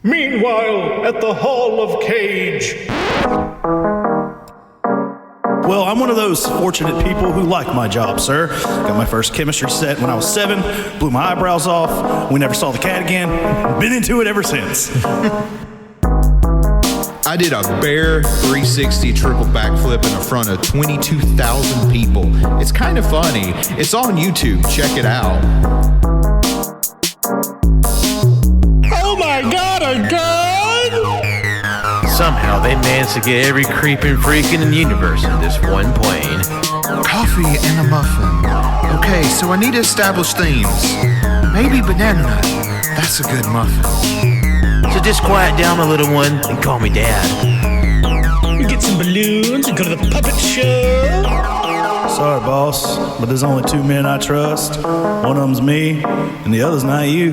Meanwhile, at the Hall of Cage. Well, I'm one of those fortunate people who like my job, sir. Got my first chemistry set when I was 7, blew my eyebrows off. We never saw the cat again. Been into it ever since. I did a bare 360 triple backflip in front of 22,000 people. It's kind of funny. It's on YouTube. Check it out. Oh my God, a gun! Somehow they managed to get every creeping freak in the universe in this one plane. Coffee and a muffin. Okay, so I need to establish themes. Maybe banana nut. That's a good muffin. So just quiet down, my little one, and call me Dad. We get some balloons and go to the puppet show. Sorry, boss, but there's only 2 men I trust. One of them's me, and the other's not you.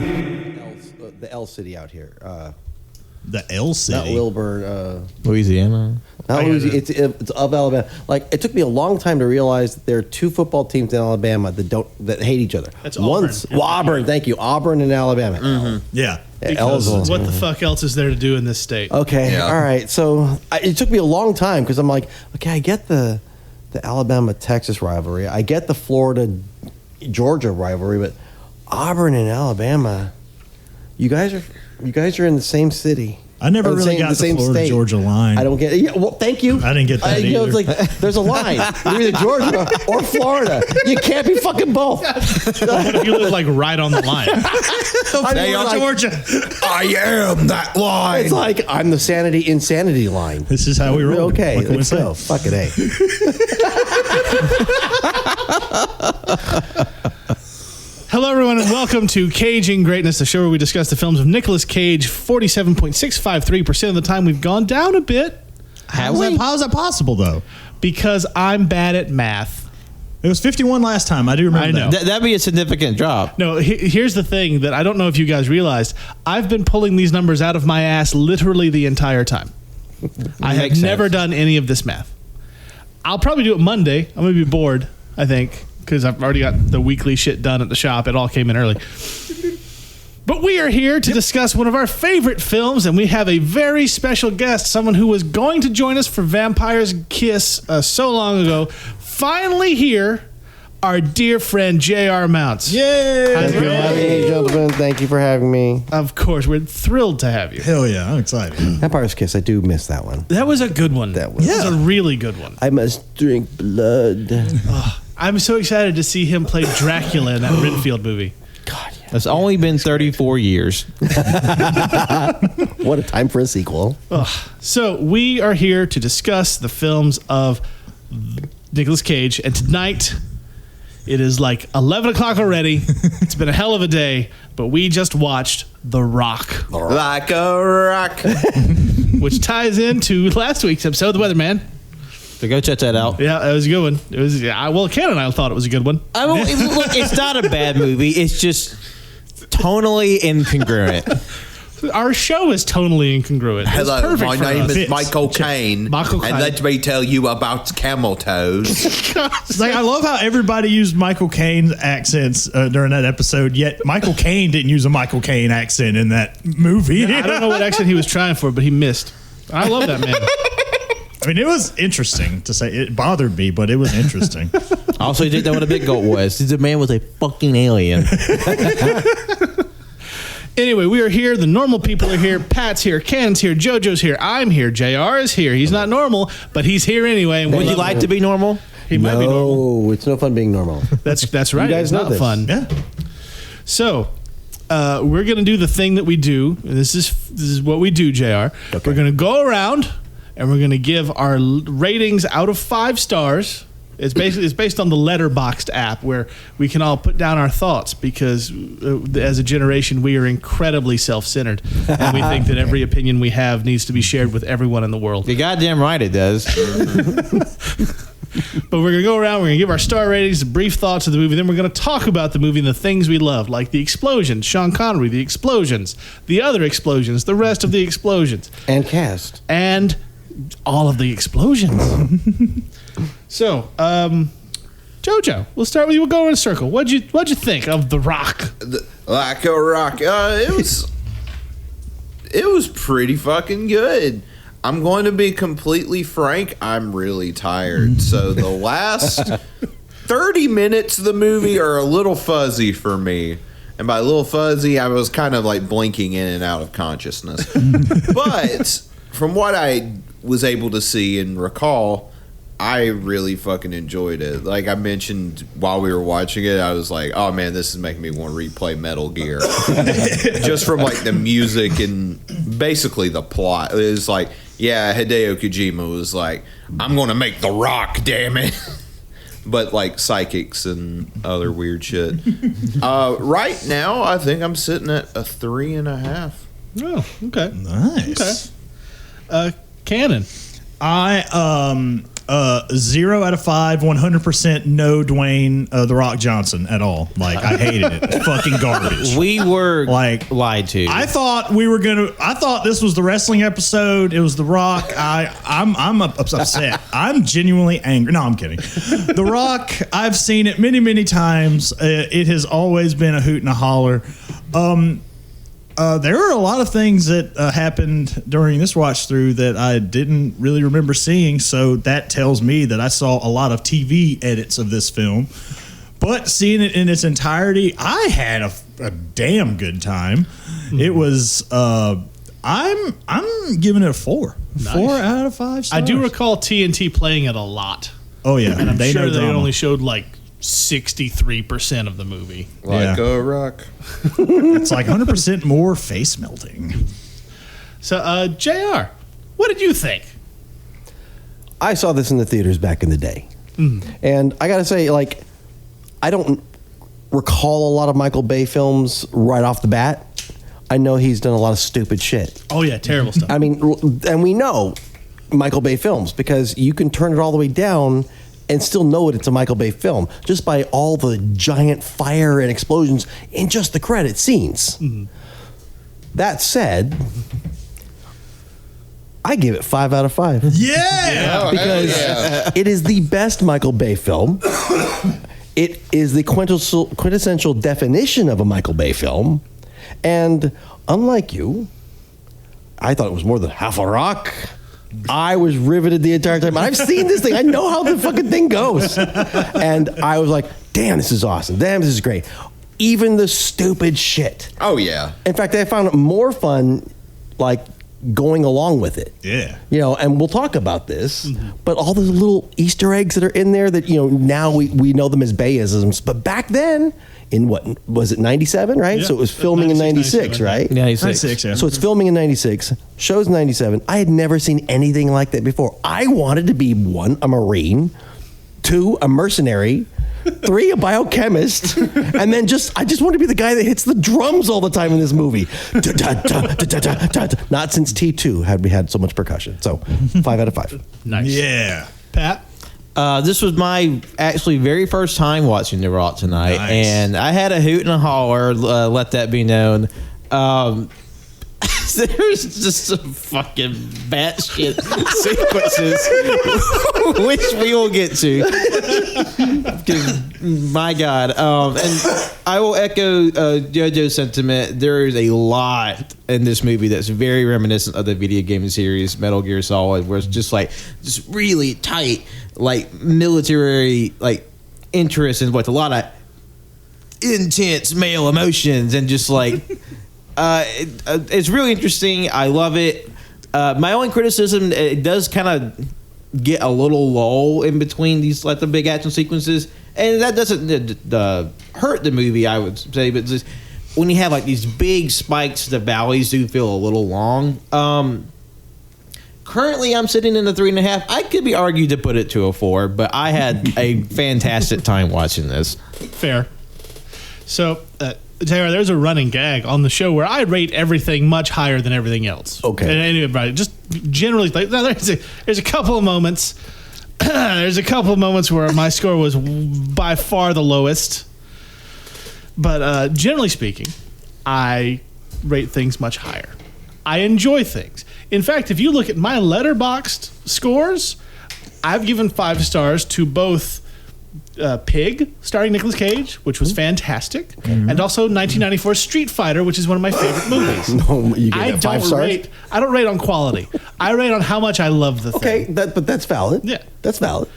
The L City out here. The L City? Not Wilbur. Louisiana? Not Louisiana. It's of Alabama. Like, it took me a long time to realize that there are 2 football teams in Alabama that hate each other. That's Auburn. Auburn, thank you. Auburn and Alabama. Yeah. L's one. What the fuck else is there to do in this state? Okay, Yeah. all right. So it took me a long time because I'm like, okay, I get the Alabama-Texas rivalry. I get the Florida-Georgia rivalry, but Auburn and Alabama, you guys are in the same city. I never Or really got the same Florida state. Georgia line. I don't get it. Yeah, well, thank you. I didn't get that You know, it's either. like, there's a line. You're either Georgia or Florida. You can't be fucking both. What if you live like right on the line? Hey, I'm Georgia. I am that line. It's like I'm the insanity line. This is how we roll. Okay, What can we let's say? go. Fuck it, Hello, everyone, and welcome to Caging Greatness, the show where we discuss the films of Nicolas Cage. 47.653% of the time, we've gone down a bit How is that possible, though? because I'm bad at math. It was 51 last time. I do remember I know. that. That'd be a significant drop. No, here's the thing that I don't know if you guys realized. I've been pulling these numbers out of my ass literally the entire time. I have Makes never sense. done any of this math. I'll probably do it Monday. I'm going to be bored, I think, because I've already got the weekly shit done at the shop. It all came in early. But we are here to discuss one of our favorite films, and we have a very special guest, someone who was going to join us for Vampire's Kiss so long ago. Finally here, our dear friend J.R. Mounts. Yay! How's it going? Hey, gentlemen, thank you for having me. Of course, we're thrilled to have you. Hell yeah, I'm excited. Empire's Kiss, I do miss that one. That was a good one. That was- a really good one. I must drink blood. I'm so excited to see him play Dracula in that Renfield movie. God, yeah. It's only been 34 years. What a time for a sequel. So we are here to discuss the films of Nicolas Cage, and tonight it is like 11 o'clock already. It's been a hell of a day, but we just watched The Rock, Like a rock. which ties into last week's episode, The Weatherman. So go check that out. Yeah, that was a good one. It was well, Ken and I thought it was a good one. I mean, look, it's not a bad movie. It's just tonally incongruent. Our show is tonally incongruent. It's Hello, perfect my for name us. is Michael Caine. Michael And Caine. let me tell you about camel toes. It's like, I love how everybody used Michael Caine's accents during that episode, yet Michael Caine didn't use a Michael Caine accent in that movie. I don't know what accent he was trying for, but he missed. I love that man. I mean, it was interesting to say. It bothered me, but it was interesting. Also, he didn't know what a big goat was. He's a man with a fucking alien. Anyway, we are here. The normal people are here. Pat's here. Ken's here. JoJo's here. I'm here. JR is here. He's not normal, but he's here anyway. And Would you like to be normal? He might be normal. No, it's no fun being normal. That's right. You guys it's know not this. fun. Yeah. So, we're gonna do the thing that we do. This is what we do, JR. Okay. We're gonna go around and we're gonna give our ratings out of 5 stars. It's based on the Letterboxd app where we can all put down our thoughts because as a generation we are incredibly self-centered and we think that every opinion we have needs to be shared with everyone in the world. You're goddamn right it does. But we're going to go around, we're going to give our star ratings, brief thoughts of the movie, then we're going to talk about the movie and the things we love, like the explosions, Sean Connery, the explosions, the other explosions, the rest of the explosions, And cast. and all of the explosions. So, JoJo, we'll start with you. We'll go in a circle. What'd you think of The Rock? Like a rock. It was pretty fucking good. I'm going to be completely frank. I'm really tired. So the last 30 minutes of the movie are a little fuzzy for me. And by a little fuzzy, I was kind of like blinking in and out of consciousness. But from what I was able to see and recall, I really fucking enjoyed it. Like I mentioned while we were watching it, I was like, oh man, this is making me want to replay Metal Gear. Just from like the music and basically the plot. It was like, yeah, Hideo Kojima was like, I'm going to make The Rock, damn it. But like psychics and other weird shit. Right now, I think I'm sitting at a 3.5. Oh, okay. Nice. Okay. Cannon. I 0 out of 5, 100% no Dwayne The Rock Johnson at all. Like I hated it. It's fucking garbage. We were Like, lied to. I thought this was the wrestling episode. It was The Rock. I'm upset. I'm genuinely angry. No, I'm kidding. The Rock, I've seen it many, many times. It has always been a hoot and a holler. There are a lot of things that happened during this watch through that I didn't really remember seeing, so that tells me that I saw a lot of TV edits of this film. But seeing it in its entirety, I had a damn good time. It was I'm giving it a 4. Nice. 4 out of 5 stars. I do recall TNT playing it a lot. Oh yeah, And I'm they sure know they drama. only showed like 63% of the movie. Like Yeah. a rock. It's like 100% more face melting. So, JR, what did you think? I saw this in the theaters back in the day. And I got to say, like, I don't recall a lot of Michael Bay films right off the bat. I know he's done a lot of stupid shit. Oh, yeah, terrible stuff. I mean, and we know Michael Bay films because you can turn it all the way down and still know it's a Michael Bay film just by all the giant fire and explosions in just the credit scenes. That said, I give it 5 out of 5. Yeah. Because it is the best Michael Bay film. It is the quintessential definition of a Michael Bay film. And unlike you, I thought it was more than half a rock. I was riveted the entire time. I've seen this thing. I know how the fucking thing goes. And I was like, damn, this is awesome. Damn, this is great. Even the stupid shit. Oh, yeah. In fact, I found it more fun, like, going along with it. Yeah. You know, and we'll talk about this, but all those little Easter eggs that are in there that, you know, now we know them as Bayisms. But back then, in what, was it 97, right? Yeah. So it was filming in 96, 97, right? 96, yeah. So it's filming in 96, shows 97. I had never seen anything like that before. I wanted to be 1, a Marine, 2, a mercenary, 3, a biochemist, and then I just want to be the guy that hits the drums all the time in this movie. Not since T2 had we had so much percussion. So 5 out of 5. Nice. Yeah. Pat? This was my actually very first time watching The Rock tonight, Nice. and I had a hoot and a holler. Let that be known. There's just some fucking batshit sequences, which we will get to. Because my God, and I will echo JoJo's sentiment. There is a lot in this movie that's very reminiscent of the video game series Metal Gear Solid, where it's just really tight, like military, like interest and with a lot of intense male emotions and just like. It's really interesting. I love it. My only criticism, it does kind of get a little lull in between these like the big action sequences, and that doesn't hurt the movie, I would say. But just when you have like these big spikes, the valleys do feel a little long. Currently, I'm sitting in the 3.5. I could be argued to put it to a 4, but I had a fantastic time watching this. Fair. So, JR, there's a running gag on the show where I rate everything much higher than everything else. Okay. And anybody, just generally, like, there's a couple of moments. There's a couple of moments where my score was by far the lowest. But generally speaking, I rate things much higher. I enjoy things. In fact, if you look at my Letterboxd scores, I've given 5 stars to both Pig, starring Nicolas Cage, which was fantastic, and also 1994 Street Fighter, which is one of my favorite movies. No, you give it 5 stars. I don't rate on quality. I rate on how much I love the Okay, thing. but that's valid. Yeah. That's valid.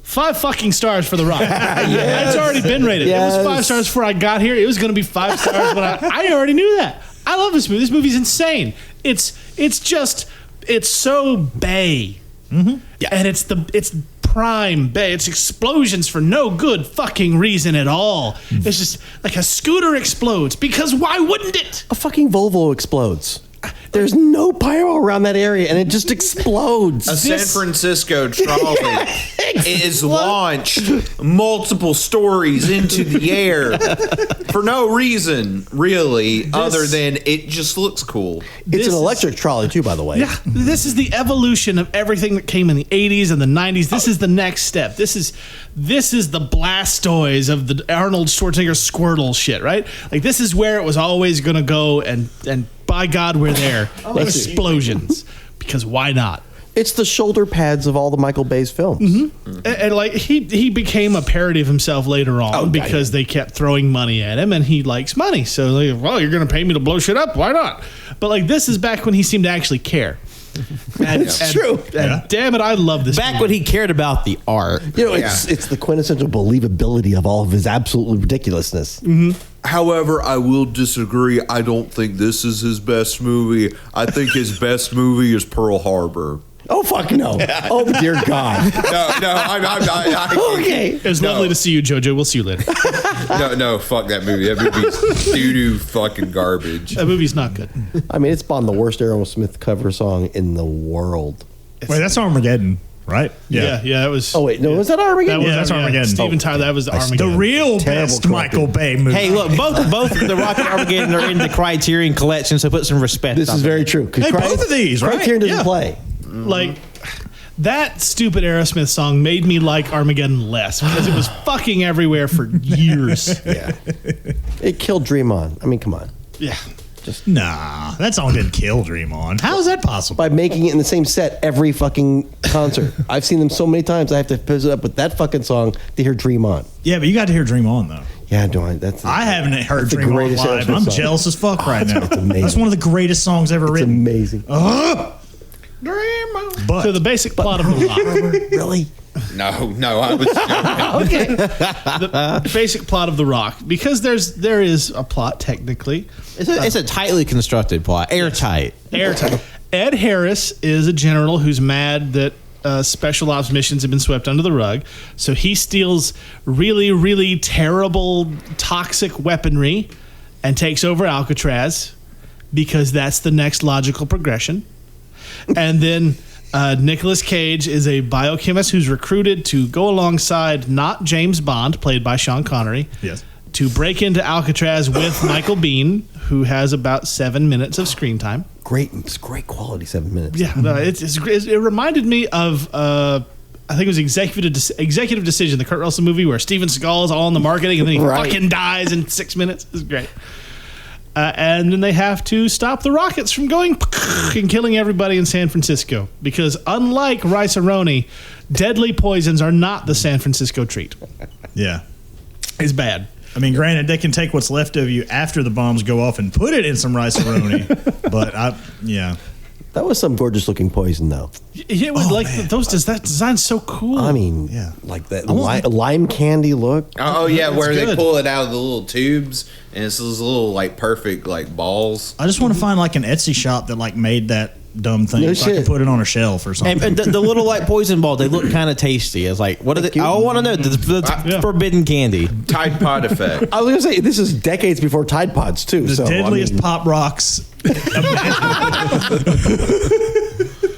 5 fucking stars for The Rock. It's already been rated. It was 5 stars before I got here. It was going to be 5 stars when I already knew that. I love this movie. This movie's insane. It's so Bay. Mm-hmm. Yeah. And it's prime Bay. It's explosions for no good fucking reason at all. It's just like a scooter explodes because why wouldn't it? A fucking Volvo explodes. There's no pyro around that area, and it just explodes. A San Francisco trolley is launched multiple stories into the air for no reason, really, other than it just looks cool. It's an electric trolley, too, by the way. Yeah, this is the evolution of everything that came in the 80s and the 90s. This is the next step. This is the Blastoise of the Arnold Schwarzenegger Squirtle shit, right? Like, this is where it was always going to go, and by God, we're there. Explosions. Because why not? It's the shoulder pads of all the Michael Bay's films. Mm-hmm. And like he became a parody of himself later on because they kept throwing money at him, and he likes money. So like, well, you're going to pay me to blow shit up? Why not? But like, this is back when he seemed to actually care. It's true. And damn it, I love this. Back movie. when he cared about the art. You know, it's the quintessential believability of all of his absolute ridiculousness. Mm-hmm. However, I will disagree. I don't think this is his best movie. I think his best movie is Pearl Harbor. Oh, fuck no. Oh, dear God. No, Okay. It was lovely to see you, JoJo. We'll see you later. no, fuck that movie. That movie's doo-doo fucking garbage. That movie's not good. I mean, it spawned the worst Aerosmith cover song in the world. Wait, that's Armageddon, right? Yeah, that was. Oh, wait, no, was that Armageddon? Yeah, that's Armageddon. Steven Tyler, that was The Armageddon. real Terrible best collecting. Michael Bay movie. Hey, look, both The Rock and Armageddon are in the Criterion collection, so put some respect This on is it. very true. 'Cause Hey, both of these, right? Criterion doesn't Yeah. play. Like, that stupid Aerosmith song made me like Armageddon less because it was fucking everywhere for years. Yeah. It killed Dream On. I mean, come on. Yeah. Nah, that song didn't kill Dream On. How is that possible? By making it in the same set every fucking concert. I've seen them so many times I have to piss it up with that fucking song to hear Dream On. Yeah, but you got to hear Dream On, though. Yeah, I haven't heard that's the Dream On greatest live. Aerosmith I'm song. jealous as fuck right now. It's amazing. That's one of the greatest songs ever It's written. amazing. But So the basic plot of The Rock. Really? No, I was joking. The basic plot of The Rock, because there is a plot technically. It's a tightly constructed plot, airtight. Airtight. Ed Harris is a general who's mad that special ops missions have been swept under the rug. So he steals really, really terrible, toxic weaponry and takes over Alcatraz because that's the next logical progression. And then Nicolas Cage is a biochemist who's recruited to go alongside not James Bond, played by Sean Connery, yes. to break into Alcatraz with Michael Biehn, who has about 7 minutes of screen time. Great. It's great quality 7 minutes. Yeah, no, it reminded me of I think it was Executive Decision, the Kurt Russell movie where Steven Seagal is all in the marketing and then he Right. fucking dies in 6 minutes. It's great. And then they have to stop the rockets from going and killing everybody in San Francisco because unlike Rice-A-Roni, deadly poisons are not the San Francisco treat. Yeah. It's bad. I mean, granted, they can take what's left of you after the bombs go off and put it in some rice-a-roni. But yeah. That was some gorgeous looking poison, though. Yeah, that design's so cool. I mean, Yeah. like that lime candy look. Oh yeah, where they good. pull it out of the little tubes and it's those little like perfect like balls. I just want to find like an Etsy shop that like made that dumb thing No so I can shit. put it on a shelf or something. And the little like poison balls, they look kind of tasty. It's like, what are they? I want to know the forbidden candy. Tide Pod effect. I was gonna say this is decades before Tide Pods too. the so, deadliest I mean, pop rocks.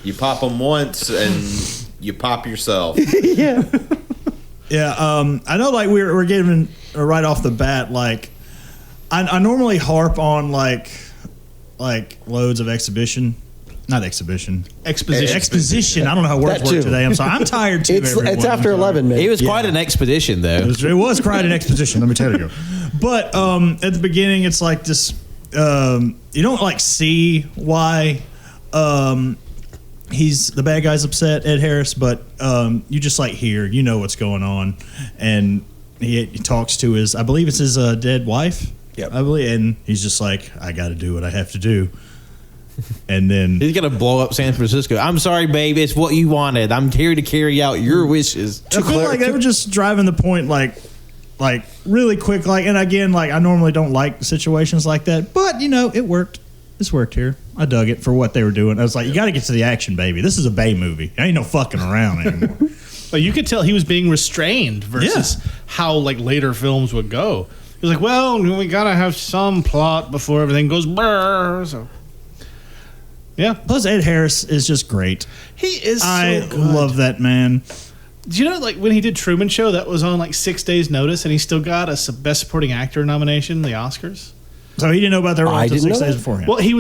You pop them once and you pop yourself. yeah. Yeah, I know. Like we're getting right off the bat. Like I normally harp on like loads of exposition. Exposition. Exposition. I don't know how words That work too. today. I'm sorry. I'm tired too. It's everyone. after I'm sorry. 11, man. It was quite an expedition, though. It was quite an exposition. Let me tell you. But at the beginning, it's like this. You don't like see why he's the bad guy's upset, Ed Harris, but you just like hear, you know what's going on, and he talks to his, I believe it's his dead wife. Yep. I believe, and he's just like, I got to do what I have to do, and then He's gonna blow up San Francisco. I'm sorry, babe. It's what you wanted. I'm here to carry out your wishes. I feel like they were just driving the point like really quick. Like, and again, like I normally don't like situations like that, but you know, it worked. This worked here. I dug it for what they were doing. I was like, you got to get to the action, baby. This is a Bay movie. Ain't no fucking around anymore. But you could tell he was being restrained versus how like later films would go. He was like, well, we gotta have some plot before everything goes brrr. So, yeah, Plus, Ed Harris is just great. he is. I so good. love that man. Do you know, like when he did Truman Show, that was on like 6 days' notice, and he still got a Best Supporting Actor nomination in the Oscars. So he didn't know about their role I until didn't 6 know days that. beforehand. Well, it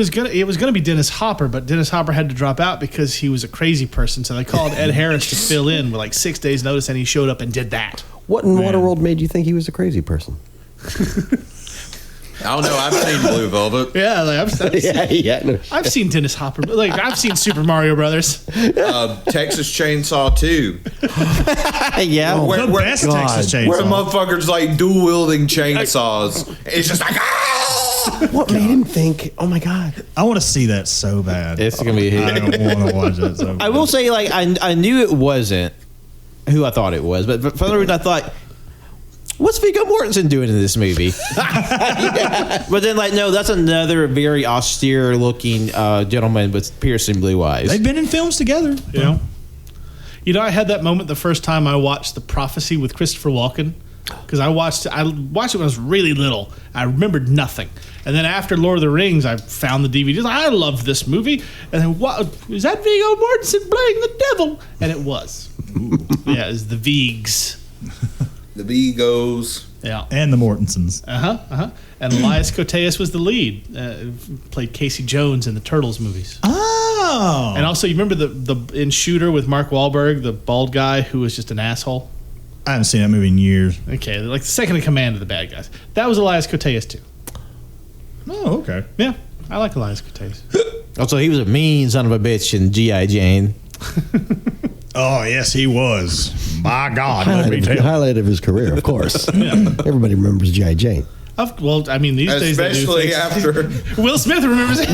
was gonna be Dennis Hopper, but Dennis Hopper had to drop out because he was a crazy person. So they called Ed Harris to fill in with like 6 days' notice, and he showed up and did that. What in Waterworld made you think he was a crazy person? I don't know. I've seen Blue Velvet. Yeah, like, I've seen Dennis Hopper. Like I've seen Super Mario Brothers. Texas Chainsaw 2. Yeah. Where, the where, best God. Texas where the Chainsaw. motherfuckers like dual wielding chainsaws. It's just like, ah! What made him think, oh my God? I want to see that so bad. It's gonna be a I hit. don't want to watch that so bad. I will say, like, I knew it wasn't who I thought it was, but for some reason I thought, what's Viggo Mortensen doing in this movie? But then, like, no, that's another very austere looking gentleman with piercing blue eyes. They've been in films together. You know, I had that moment the first time I watched The Prophecy with Christopher Walken because I watched it when I was really little. I remembered nothing, and then after Lord of the Rings, I found the DVDs. I loved this movie, and then what is that Viggo Mortensen playing the devil? And it was, yeah, it was the Vigs. The Vigos. Yeah. And the Mortensons. And Elias Koteas was the lead. Played Casey Jones in the Turtles movies. Oh. And also, you remember the in Shooter with Mark Wahlberg, the bald guy who was just an asshole? I haven't seen that movie in years. Okay, like the second in command of the bad guys. That was Elias Koteas too. Oh, okay. Yeah, I like Elias Koteas. Also, he was a mean son of a bitch in G.I. Jane. Oh, yes, he was. My God, let me The tell you. highlight of his career, of course. Everybody remembers G.I. Jane. Well, I mean, these days they do Especially things. after. Will Smith remembers it.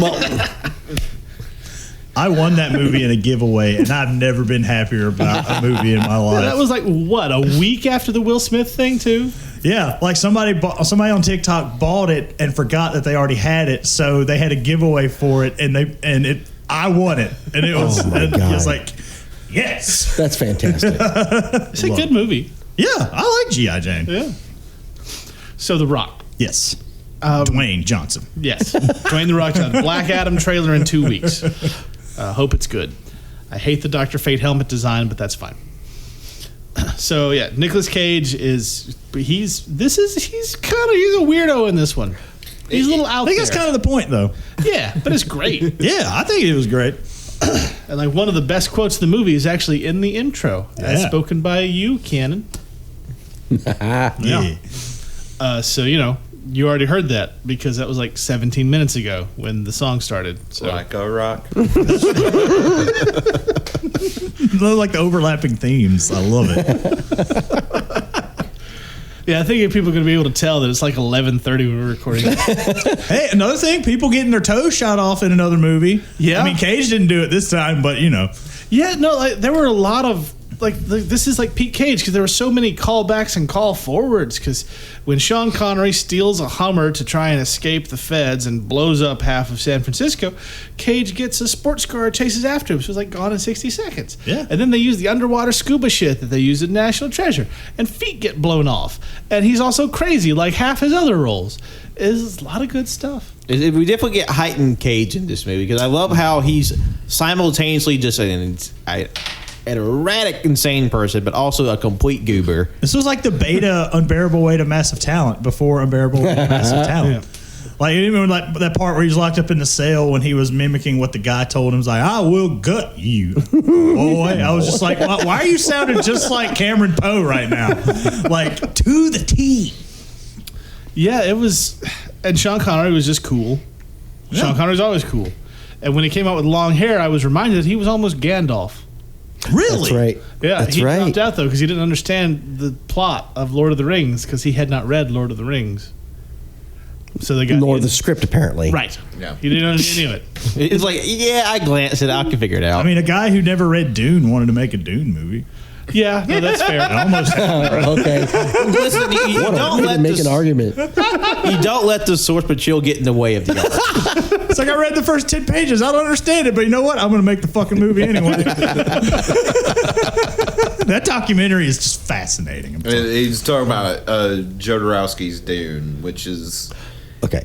I won that movie in a giveaway, and I've never been happier about a movie in my life. That was like what, a week after the Will Smith thing too. Yeah, like somebody on TikTok bought it and forgot that they already had it, so they had a giveaway for it, and I won it, and it was, Oh my and it God. was like, yes, That's fantastic. It's a good movie. yeah, I like G.I. Jane. Yeah. So The Rock. Yes, Dwayne Johnson. Yes. Dwayne The Rock Johnson. Black Adam trailer in 2 weeks. Hope it's good. I hate the Dr. Fate helmet design, but that's fine. So yeah, Nicolas Cage he's a weirdo in this one. He's a little out I think there. that's kind of the point, though. Yeah, but it's great. Yeah, I think it was great. And like one of the best quotes of the movie is actually in the intro, as Yeah. spoken by you, Cannon. Yeah. So you know, you already heard that because that was like 17 minutes ago when the song started. So Like a rock. Like the overlapping themes. I love it. yeah, I think people are going to be able to tell that it's like 11:30 when we're recording. Hey, another thing, people getting their toes shot off in another movie. Yeah. I mean, Cage didn't do it this time, but you know. Yeah, no, like, there were a lot of this is like Pete Cage because there were so many callbacks and call forwards because when Sean Connery steals a Hummer to try and escape the feds and blows up half of San Francisco, Cage gets a sports car, chases after him. So it's like Gone in 60 Seconds. Yeah. And then they use the underwater scuba shit that they use in National Treasure, and feet get blown off. And he's also crazy like half his other roles. It's a lot of good stuff. We definitely get heightened Cage in this movie because I love how he's simultaneously just an erratic, insane person, but also a complete goober. This was like the beta Unbearable Weight of Massive Talent before Unbearable Weight of Massive Talent. Like, you remember like that part where he's locked up in the cell when he was mimicking what the guy told him? He's like, I will gut you, boy. I was just like, why are you sounding just like Cameron Poe right now? Like, to the T. Yeah, it was, and Sean Connery was just cool. Yeah. Sean Connery's always cool. And when he came out with long hair, I was reminded that he was almost Gandalf. Really? That's right. Yeah, That's he right. dropped out though because he didn't understand the plot of Lord of the Rings because he had not read Lord of the Rings. So they got Nor the script, apparently. right. Yeah. He didn't understand any of it. It's like, yeah, I glanced at it. I can figure it out. I mean, a guy who never read Dune wanted to make a Dune movie. Yeah, no, that's fair. Almost. Okay. listen, you What a don't way let to make an the, argument. you don't let the source material get in the way of the art. It's like I read the first 10 pages. I don't understand it, but you know what? I'm going to make the fucking movie anyway. That documentary is just fascinating. I'm sorry. He's talking about Jodorowsky's Dune, which is Okay.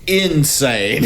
insane.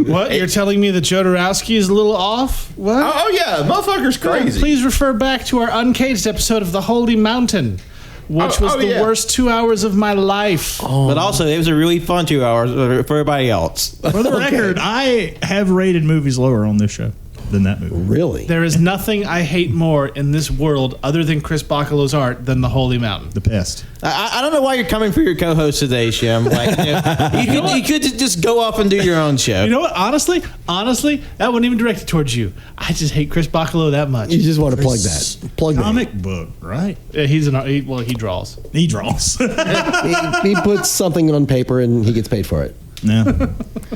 What? You're telling me that Jodorowsky is a little off? What? Oh yeah, motherfucker's crazy. Please refer back to our Uncaged episode of The Holy Mountain, which was the yeah. worst 2 hours of my life. But also, it was a really fun 2 hours for everybody else. For the record, I have rated movies lower on this show than that movie. Really? There is nothing I hate more in this world other than Chris Bacalo's art than The Holy Mountain. The Pest. I don't know why you're coming for your co-host today, Shem. Like, you could just go off and do your own show. You know what? Honestly, that wasn't even directed towards you. I just hate Chris Bacalo that much. You just want to plug that. Plug that. Comic book, right? Yeah, he draws. He draws. He puts something on paper and he gets paid for it. Yeah.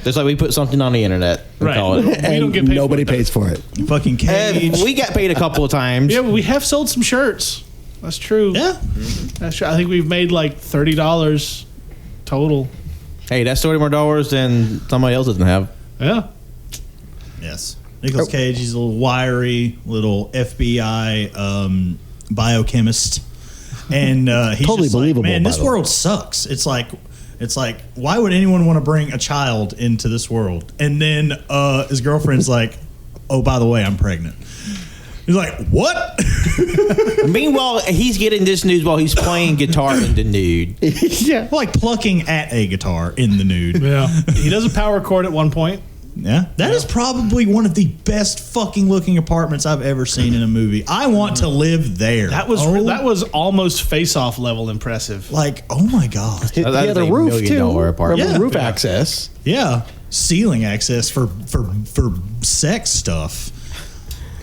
Just like we put something on the internet. And Right. call it. We And don't get paid nobody for it, pays for it. Fucking Cage. We got paid a couple of times. Yeah, but we have sold some shirts. That's true. Yeah. That's true. I think we've made like $30 total. Hey, that's $30 than somebody else doesn't have. Yeah. Yes. Nicolas Cage, he's a little wiry, little FBI biochemist. And he's Totally just like, believable, man, by this the way." world sucks. It's like, why would anyone want to bring a child into this world? And then his girlfriend's like, oh, by the way, I'm pregnant. He's like, what? Meanwhile, he's getting this news while he's playing guitar in the nude. Yeah. Like plucking at a guitar in the nude. Yeah. He does a power chord at one point. Yeah, that is probably one of the best fucking looking apartments I've ever seen in a movie. I want to live there. That was almost Face-Off level impressive. like, oh my god. He That had is a a roof $1 too. million apartment. Remember Yeah. roof access. Yeah, ceiling access for sex stuff.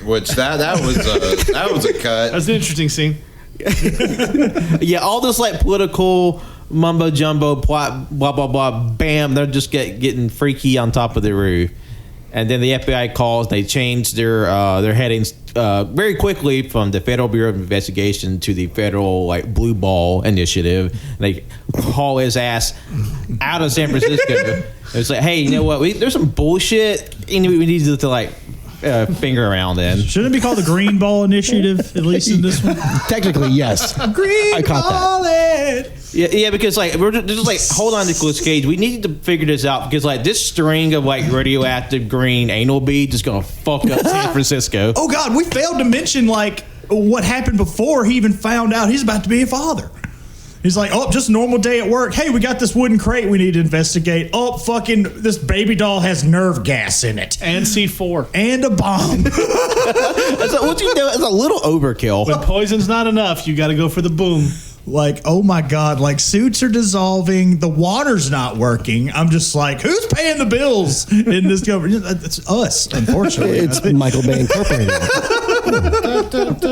Which that was a cut. That's an interesting scene. Yeah, all this like political mumbo jumbo plot, blah blah blah. Bam, they're just getting freaky on top of the roof, and then the FBI calls. They change their headings very quickly from the Federal Bureau of Investigation to the Federal like Blue Ball Initiative. They haul his ass out of San Francisco. It's like, hey, you know what? There's some bullshit, and we need to like finger around in. Shouldn't it be called the Green Ball Initiative, at least in this one? Technically, yes. Green I caught that. Ball it. Yeah, because like we're just like, hold on, Nicolas Cage. We need to figure this out because like this string of like radioactive green anal beads is gonna fuck up San Francisco. Oh god, we failed to mention like what happened before he even found out he's about to be a father. He's like, oh, just a normal day at work. Hey, we got this wooden crate we need to investigate. Oh, fucking, this baby doll has nerve gas in it. And C4. And a bomb. That's like, what you do is a little overkill. When poison's not enough, you got to go for the boom. Like, oh my God, like suits are dissolving. The water's not working. I'm just like, who's paying the bills in this government? It's us, unfortunately. It's Michael Bay Incorporated.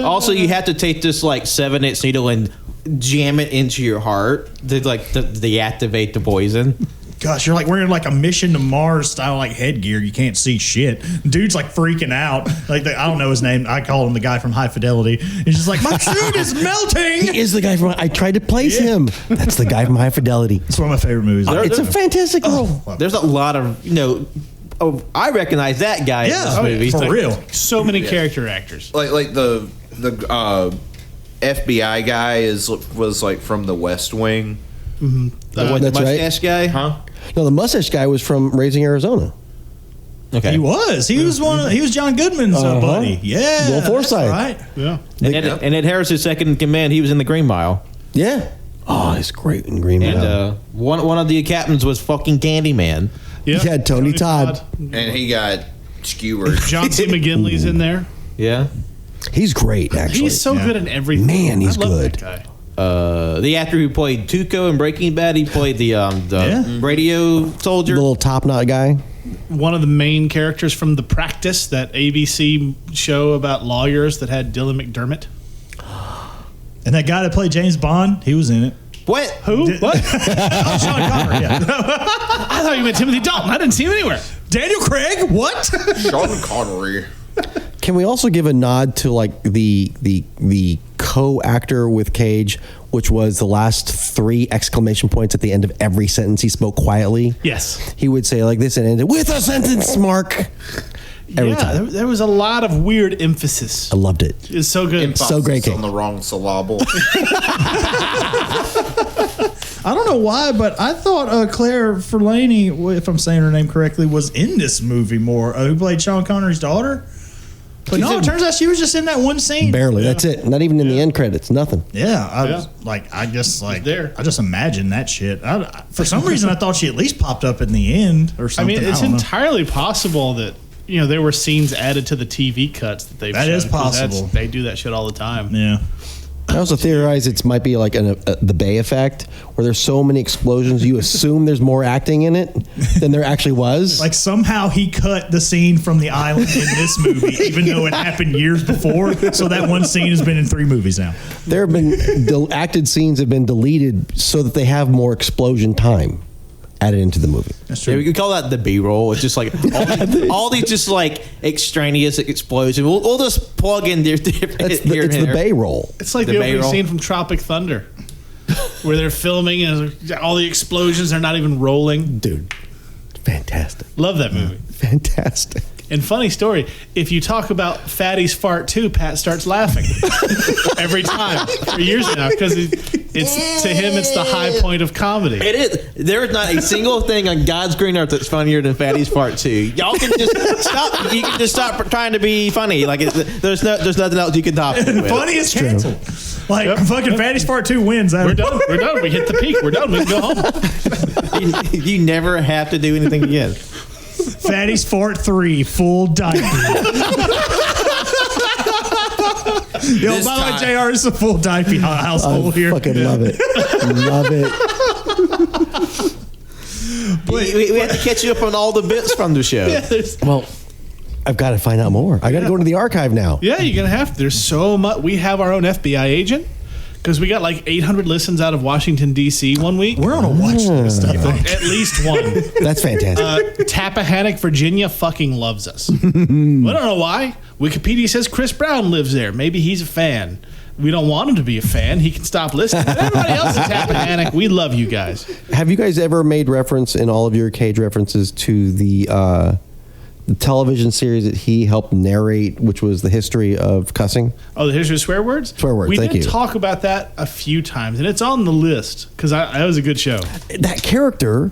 Also, you have to take this like 7-inch needle and jam it into your heart to like to deactivate the poison. Gosh, you're like wearing like a Mission to Mars style like headgear. You can't see shit. Dude's like freaking out. Like I don't know his name. I call him the guy from High Fidelity. He's just like, my suit is melting. He is the guy from. I tried to place him. That's the guy from High Fidelity. It's one of my favorite movies. It's a fantastic role. There's a lot of Oh, I recognize that guy in this Yeah, movie. for real. So many character actors. Like the FBI guy was like from The West Wing. The That's right. mustache guy? Huh? No, the mustache guy was from Raising Arizona. Okay. He was. He was he was John Goodman's buddy. Yeah. Will Forsythe. That's right. Yeah. And Ed Harris' second in command, he was in the Green Mile. Yeah. Oh, he's great in Green Mile. And one of the captains was fucking Candyman. Yeah. Yeah, Tony Todd. And he got skewered. John C. McGinley's in there. Yeah. He's great, actually. He's so good in everything. Man, he's I love good. That guy. The actor who played Tuco in Breaking Bad, he played the radio soldier. The little top knot guy. one of the main characters from The Practice, that ABC show about lawyers that had Dylan McDermott. And that guy that played James Bond, he was in it. What? Who? What? Oh, Sean Connery, yeah. I thought you meant Timothy Dalton. I didn't see him anywhere. Daniel Craig? What? Sean Connery. Can we also give a nod to like the co-actor with Cage, which was the last 3 exclamation points at the end of every sentence he spoke quietly? Yes. He would say like this and ended with a sentence mark. Every time. There was a lot of weird emphasis. I loved it. It's so good. So great, On King. the wrong syllable. I don't know why, but I thought Claire Forlani, if I'm saying her name correctly, was in this movie more. Who played Sean Connery's daughter? But no, it turns out she was just in that one scene. Barely. That's it. Not even in the end credits. Nothing. Yeah, I Yeah. was like, I just like, there. I just imagined that shit. For some reason, I thought she at least popped up in the end or I something. mean, it's don't know. entirely possible that there were scenes added to the TV cuts that they've. That shown, is 'cause possible. They do that shit all the time. Yeah. I also theorize it might be like the Bay effect, where there's so many explosions, you assume there's more acting in it than there actually was. Like somehow he cut the scene from the island in this movie, even though it happened years before. So that one scene has been in 3 movies now. There have been acted scenes have been deleted so that they have more explosion time added into the movie. That's Yeah, true. we could call that the B-roll. It's just like all these just like extraneous explosions. We'll just plug in there. It's the Bay roll. It's like The the opening Bay-roll. scene from Tropic Thunder, where they're filming and all the explosions are not even rolling. Dude, fantastic. Love that movie. Fantastic. And funny story, if you talk about Fatty's fart too, Pat starts laughing every time for years now because it's to him it's the high point of comedy. It is. There is not a single thing on God's green earth that's funnier than Fatty's Part 2. Y'all can just stop. You can just stop trying to be funny. Like there's nothing else you can top it with. Funny is canceled. Like fucking Fatty's Part 2 wins. We're done. We're done. We hit the peak. We're done. We can go home. You never have to do anything again. Fatty's Fart 3 full diaper. Yo, This by the way, time- JR is a full diaper household here. Fucking love it. Love it. We have to catch you up on all the bits from the show. Well, I've got to find out more. I got to go to the archive now. Yeah, you're gonna have to. There's so much. We have our own FBI agent because we got like 800 listens out of Washington D.C. one week. We're on a watch list, I think. At least one. That's fantastic. Tappahannock, Virginia fucking loves us. We don't know why. Wikipedia says Chris Brown lives there. Maybe he's a fan. We don't want him to be a fan. He can stop listening. But everybody else in Tappahannock, we love you guys. Have you guys ever made reference in all of your Cage references to the television series that he helped narrate, which was the history of cussing? Oh, the history of swear words? Swear words, We thank did you. talk about that a few times, and it's on the list because that was a good show. That character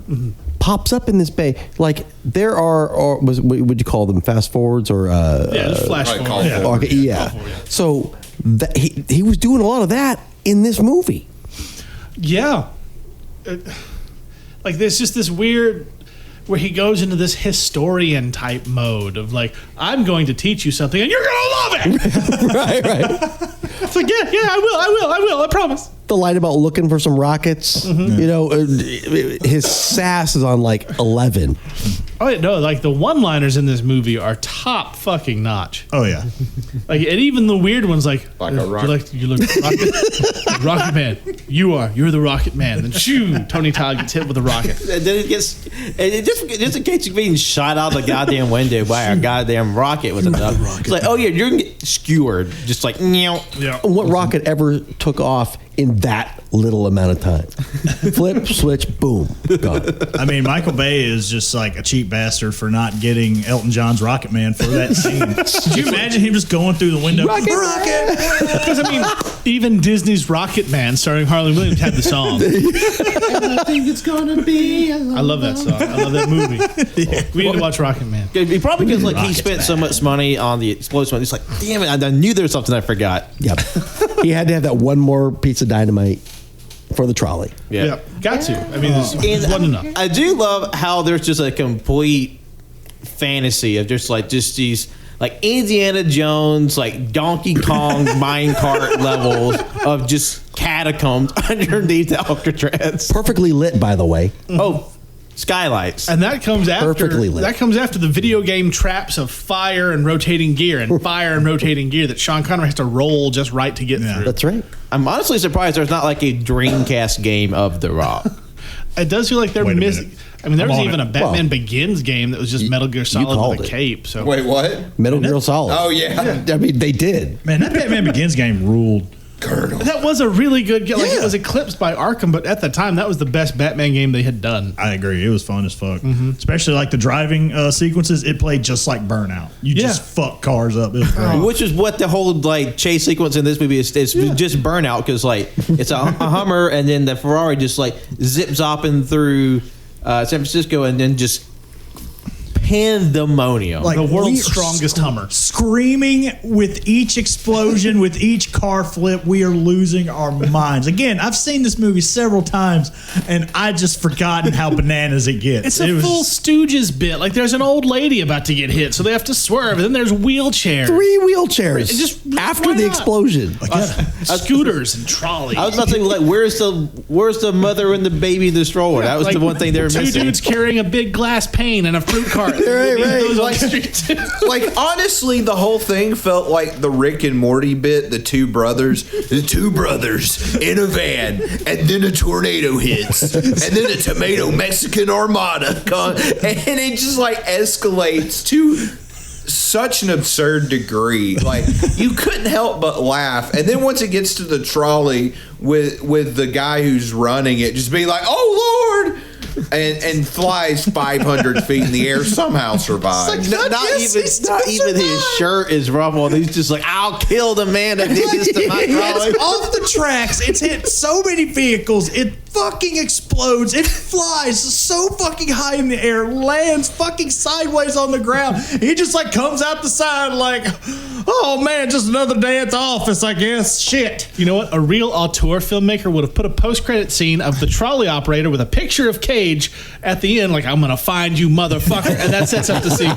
pops up in this Bay. Like there are would you call them fast forwards or Yeah, just flash Probably forward. call Yeah. okay, yeah. Call for it. So that, he was doing a lot of that in this movie. Yeah. Like there's just this weird where he goes into this historian type mode of like, I'm going to teach you something and you're gonna love it. right. It's like, yeah, I will, I promise. The line about looking for some rockets. You know, his sass is on like 11. Oh yeah, no, like the one-liners in this movie are top fucking notch. Oh, yeah. Like, and even the weird ones, like Like a rock- you look rocket, Rocket Man. You're the Rocket Man. Then shoo, Tony Todd gets hit with a rocket. And then just in case you're being shot out the goddamn window by a goddamn rocket with enough. It's like, oh yeah, you're gonna get skewered. Just like, meow. Yeah. What rocket ever took off in that little amount of time? Flip, switch, boom, gone. I mean, Michael Bay is just like a cheap bastard for not getting Elton John's Rocket Man for that scene. Could you imagine him just going through the window? Rocket! Because I mean, even Disney's Rocket Man, starring Harlan Williams, had the song. I think it's gonna be. I love that song. I love that movie. We need to watch Rocket Man. It probably because like he Rocket's spent so much money on the explosion. It's like, damn it, I knew there was something I forgot. Yep. He had to have that one more piece of dynamite for the trolley. Yeah, got to. I mean, this wasn't enough. I do love how there's just a complete fantasy of just these like Indiana Jones, like Donkey Kong minecart levels of just catacombs underneath Alcatraz. Perfectly lit, by the way. Oh, Skylights. And that comes after Perfectly lit. the video game traps of fire and rotating gear that Sean Connery has to roll just right to get through. That's right. I'm honestly surprised there's not like a Dreamcast game of The Rock. It does feel like they're Wait a missing. minute. I mean, there I'm was on even it. a Batman Well, Begins game that was just Metal Gear Solid called with a it. cape. So Wait, what? Metal Gear Solid. Oh, yeah. I mean, they did. Man, that Batman Begins game ruled. Colonel. that was a really good game. Like, Yeah. it was eclipsed by Arkham, but at the time, that was the best Batman game they had done. I agree. It was fun as fuck. Especially like the driving sequences. It played just like Burnout. You just fuck cars up. It was great. Which is what the whole like chase sequence in this movie is. It's just Burnout because like it's a Hummer and then the Ferrari just like zip zopping through San Francisco and then just pandemonium. Like The world's we are strongest Hummer. Screaming with each explosion, with each car flip, we are losing our minds. Again, I've seen this movie several times, and I just forgotten how bananas it gets. It's a full Stooges bit. Like, there's an old lady about to get hit, so they have to swerve. And then there's wheelchairs. 3 wheelchairs. Just- after why the not? explosion. Scooters and trolleys. I was about to say like where's the mother and the baby in the stroller? That was Like, the one thing they were two missing. dudes carrying a big glass pane and a fruit cart. Right. Those on Like- the street, too. Like, honestly, the whole thing felt like the Rick and Morty bit, the two brothers in a van, and then a tornado hits, and then a tomato Mexican armada comes, and it just like escalates to such an absurd degree. Like, you couldn't help but laugh. And then once it gets to the trolley with the guy who's running it, just being like, "Oh Lord!" and flies 500 feet in the air, somehow survives. Not even his shirt is ruffled. He's just like, I'll kill the man that did this to my trolley. It's off the tracks. It's hit so many vehicles. It fucking explodes. It flies so fucking high in the air, lands fucking sideways on the ground. He just like comes out the side like, oh man, just another day at the office, I guess. Shit. You know what? A real auteur filmmaker would have put a post-credit scene of the trolley operator with a picture of Cage at the end, like, I'm gonna find you, motherfucker, and that sets up the sequel.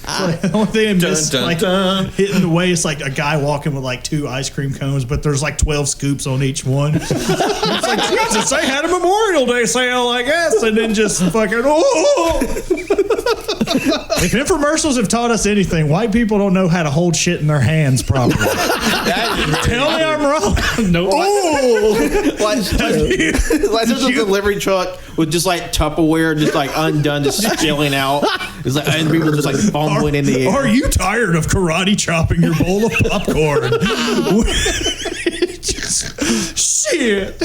The only thing I missed, dun, like dun. hitting the way, it's like a guy walking with like 2 ice cream cones, but there's like 12 scoops on each one. It's like, Jesus, they had a Memorial Day sale, I guess, and then just fucking, oh! If infomercials have taught us anything, white people don't know how to hold shit in their hands properly. Tell me I'm wrong. No, Like there's a delivery truck with just like Tupperware, just like undone, just spilling out. It's like and people just like fumbling in the air. Are you tired of karate chopping your bowl of popcorn? Shit.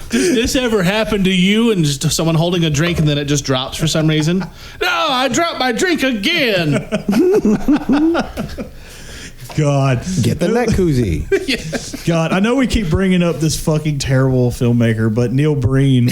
Does this ever happen to you? And just someone holding a drink and then it just drops for some reason? No, I dropped my drink again. God. Get the neck koozie. God, I know we keep bringing up this fucking terrible filmmaker, but Neil Breen,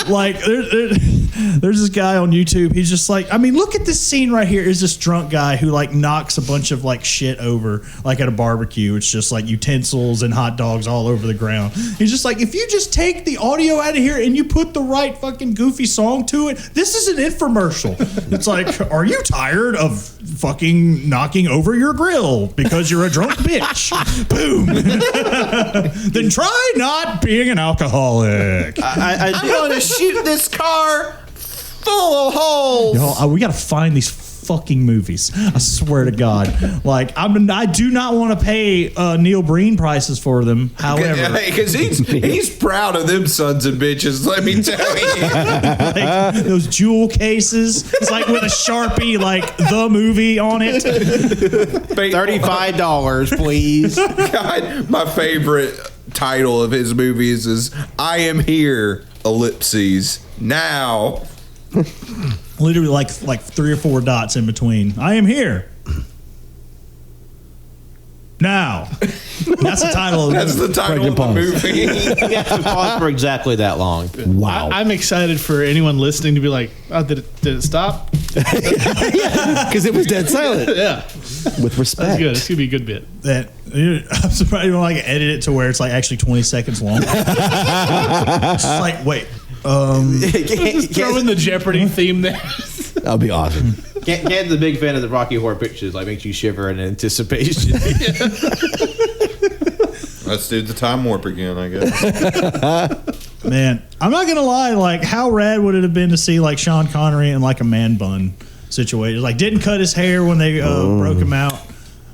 like, there's this guy on YouTube. He's just like, I mean, look at this scene right here. Is this drunk guy who like knocks a bunch of like shit over, like at a barbecue. It's just like utensils and hot dogs all over the ground. He's just like, if you just take the audio out of here and you put the right fucking goofy song to it, this is an infomercial. It's like, are you tired of fucking knocking over your grill because you're a drunk bitch? Boom. Then try not being an alcoholic. I'm gonna shoot this car full of holes. Y'all, we gotta find these fucking movies. I swear to God. Like, I do not want to pay Neil Breen prices for them. However, Because he's proud of them sons of bitches, let me tell you. like, those jewel cases, it's like with a Sharpie, like the movie on it. $35, please. God, my favorite title of his movies is I Am Here, ellipses, now. Literally like 3 or 4 dots in between. I am here. Now. That's the title of the That's movie. the title of the movie. You have to pause for exactly that long. Wow. I'm excited for anyone listening to be like, oh, did it stop? Because it was dead silent. Yeah, With respect. that's good. It's gonna be a good bit. That I'm surprised you don't like edit it to where it's like actually 20 seconds long. Just like, wait. Just throw in the Jeopardy theme there. That would be awesome. Can's a big fan of the Rocky Horror Pictures. Like, makes you shiver in anticipation. Let's do the time warp again, I guess. Man, I'm not gonna lie. Like, how rad would it have been to see like Sean Connery in like a man bun situation? Like, didn't cut his hair when they broke him out.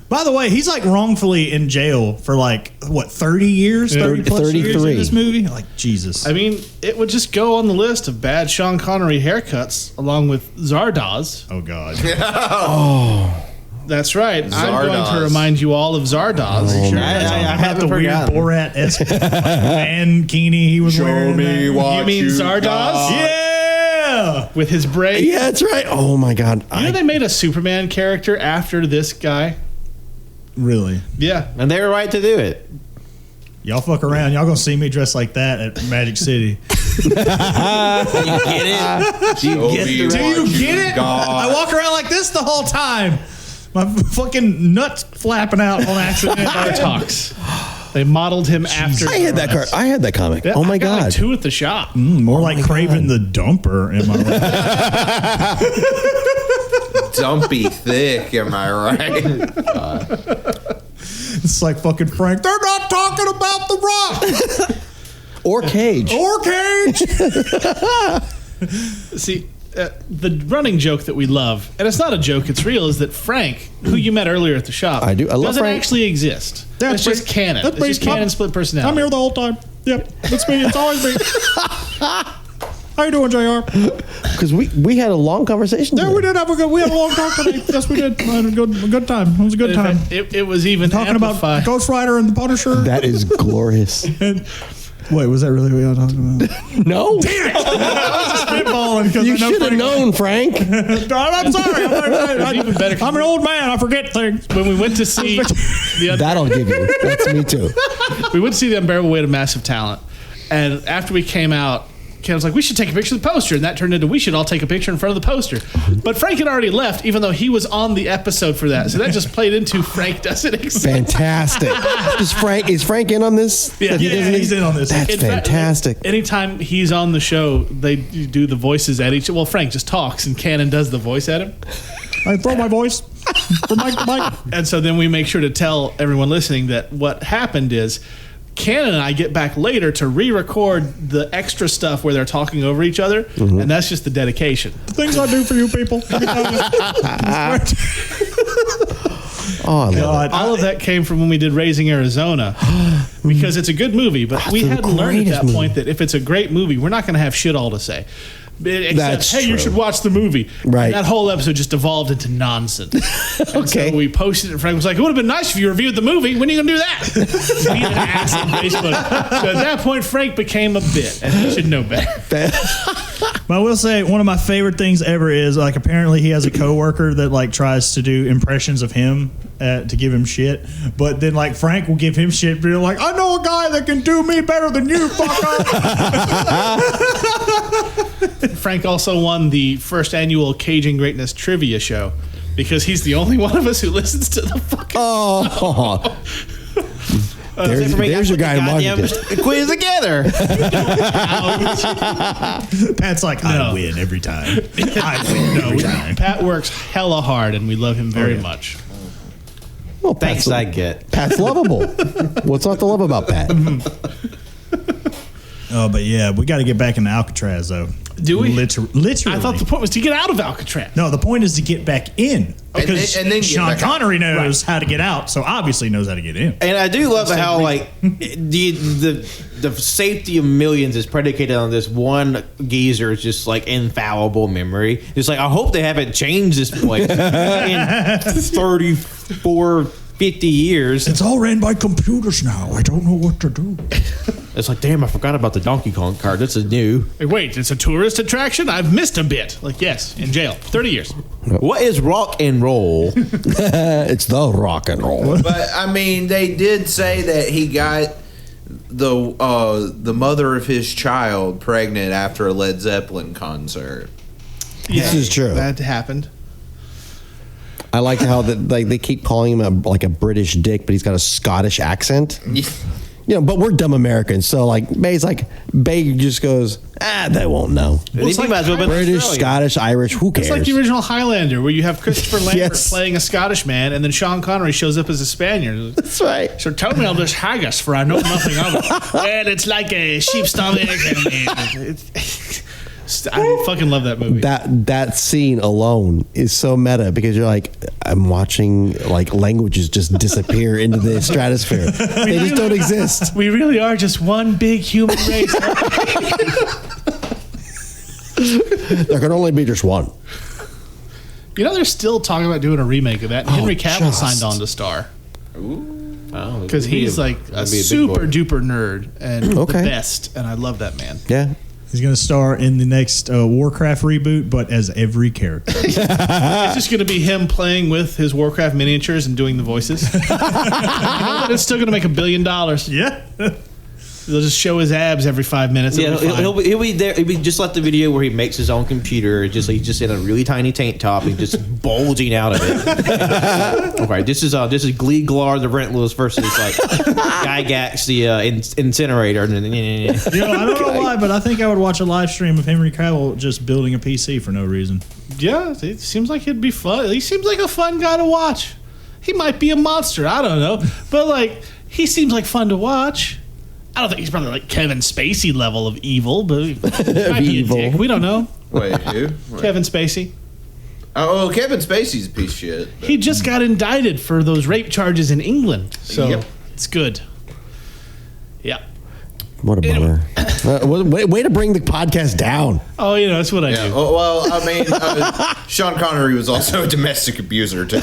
By the way, he's like wrongfully in jail for like what 30 years, 30 plus years in 33. this movie. Like Jesus. I mean, it would just go on the list of bad Sean Connery haircuts along with Zardoz. Oh God. That's right. I'm going Zardoz. to remind you all of Zardoz. I had the weird Borat-esque mankini he was wearing. me there. what You mean Zardoz? Yeah. With his braid? Yeah, that's right. Oh my God. You know they made a Superman character after this guy? Really? Yeah. And they were right to do it. Y'all fuck around. Y'all gonna see me dressed like that at Magic City. Do you get it? Do you get the Do you get it? I walk around like this the whole time. My fucking nuts flapping out on accident. Talks. They modeled him after. I had that card. I had that comic. Yeah, Oh my I got God. like 2 at the shop. More like Craven the Dumper, am I right? Dumpy thick, am I right? It's like fucking Frank. They're not talking about The Rock Or Cage. or Cage. See, the running joke that we love, and it's not a joke, it's real, is that Frank, who you met earlier at the shop, I do. I love doesn't Frank. actually exist. That's It's just me. canon. That's It's me. just canon split personality. I'm here the whole time. Yep, it's me. It's always me. How you doing, JR? Because we had a long conversation. Yeah, today. we did have we had a long talk today. Yes, we did. I had a good time. It was a good In time. fact, it was even Talking about amplified. Ghost Rider and the Punisher. That is glorious. Wait, was that really what you were talking about? No. Spitballing because You I know should have Frank- known, Frank. I'm sorry. even better. I'm an old man. I forget things. When we went to see the That'll give you. That's me too. we went to see the Unbearable Weight of Massive Talent, and after we came out, Ken was like, we should take a picture of the poster, and that turned into we should all take a picture in front of the poster. But Frank had already left, even though he was on the episode for that, so that just played into Frank doesn't exist. Fantastic. Is Frank in on this? Yeah. That he Yeah, doesn't he's in on this. That's In fact, fantastic. anytime he's on the show, they do the voices at each. Well, Frank just talks, and Cannon does the voice at him. I throw my voice from mic to mic. And so then we make sure to tell everyone listening that what happened is Cannon and I get back later to re-record the extra stuff where they're talking over each other, and that's just the dedication. The things I do for you people. Oh, I love God, All of that came from when we did Raising Arizona, because it's a good movie, but we the hadn't learned at greatest that point that if it's a great movie, we're not going to have shit all to say. Except, That's hey, you true. should watch the movie. Right. And that whole episode just evolved into nonsense. And Okay. So we posted it, and Frank was like, it would have been nice if you reviewed the movie. When are you going to do that? Being an ass on Facebook. So at that point, Frank became a bit, and he should know better. that. But I will say one of my favorite things ever is like apparently he has a coworker that like tries to do impressions of him to give him shit, but then like Frank will give him shit, being like, I know a guy that can do me better than you, fucker. Frank also won the first annual Cajun Greatness Trivia Show because he's the only one of us who listens to the fucking. Oh. There's your guy in Washington. Quiz together. Pat's like, I win every time. I win every time. Pat works hella hard, and we love him very much. Well, Thanks, I get. Pat's lovable. What's not to love about Pat? Oh, but yeah, we got to get back into Alcatraz though. Do we? Literally. I thought the point was to get out of Alcatraz. No, the point is to get back in because and then get Sean back out. Connery knows how to get out, so obviously knows how to get in. And I do love how like the safety of millions is predicated on this one geezer's just like infallible memory. It's like I hope they haven't changed this place in 34, 50 years. It's all ran by computers now. I don't know what to do. It's like, damn, I forgot about the Donkey Kong card. This is new. Hey, wait, it's a tourist attraction? I've missed a bit. Like, yes, in jail. 30 years. What is rock and roll? It's the rock and roll. But I mean, they did say that he got the mother of his child pregnant after a Led Zeppelin concert. This is true. That happened. I like how they keep calling him like a British dick, but he's got a Scottish accent. but we're dumb Americans. So like Bay just goes, they won't know. He might as well have been British, Australian. Scottish, Irish, who cares? It's like the original Highlander, where you have Christopher Lambert Yes. playing a Scottish man, and then Sean Connery shows up as a Spaniard. That's right. So tell me of this haggis, for I know nothing of it. Well, it's like a sheep's stomach. I fucking love that movie. That scene alone is so meta because you're like, I'm watching like languages just disappear into the stratosphere. They just don't exist. We really are just one big human race. There can only be just one. You know, they're still talking about doing a remake of that. And Henry Cavill just. signed on to star Oh, because he's like a that'd be a big super boy. duper nerd and the Okay. best, and I love that man. Yeah. He's going to star in the next Warcraft reboot, but as every character. It's just going to be him playing with his Warcraft miniatures and doing the voices. You know what? It's still going to make $1 billion. Yeah. They'll just show his abs every 5 minutes. Yeah, It'll be fine. he'll be there. He'll be just like the video where he makes his own computer. He's just in a really tiny tank top and just bulging out of it. Okay, this is Glee Glar the Rentless versus like Gygax the incinerator. You know, I don't know why, but I think I would watch a live stream of Henry Cavill just building a PC for no reason. Yeah, it seems like it'd be fun. He seems like a fun guy to watch. He might be a monster. I don't know. But, like, he seems like fun to watch. I don't think he's probably like Kevin Spacey level of evil, but he might be a Evil. dick. We don't know. Wait, who? Wait. Kevin Spacey. Oh, Kevin Spacey's a piece of shit. He just got indicted for those rape charges in England. So Yep. it's good. Yeah. What a bummer. Way to bring the podcast down. Oh, you know, that's what I Yeah. do. Well, I mean, Sean Connery was also a domestic abuser too.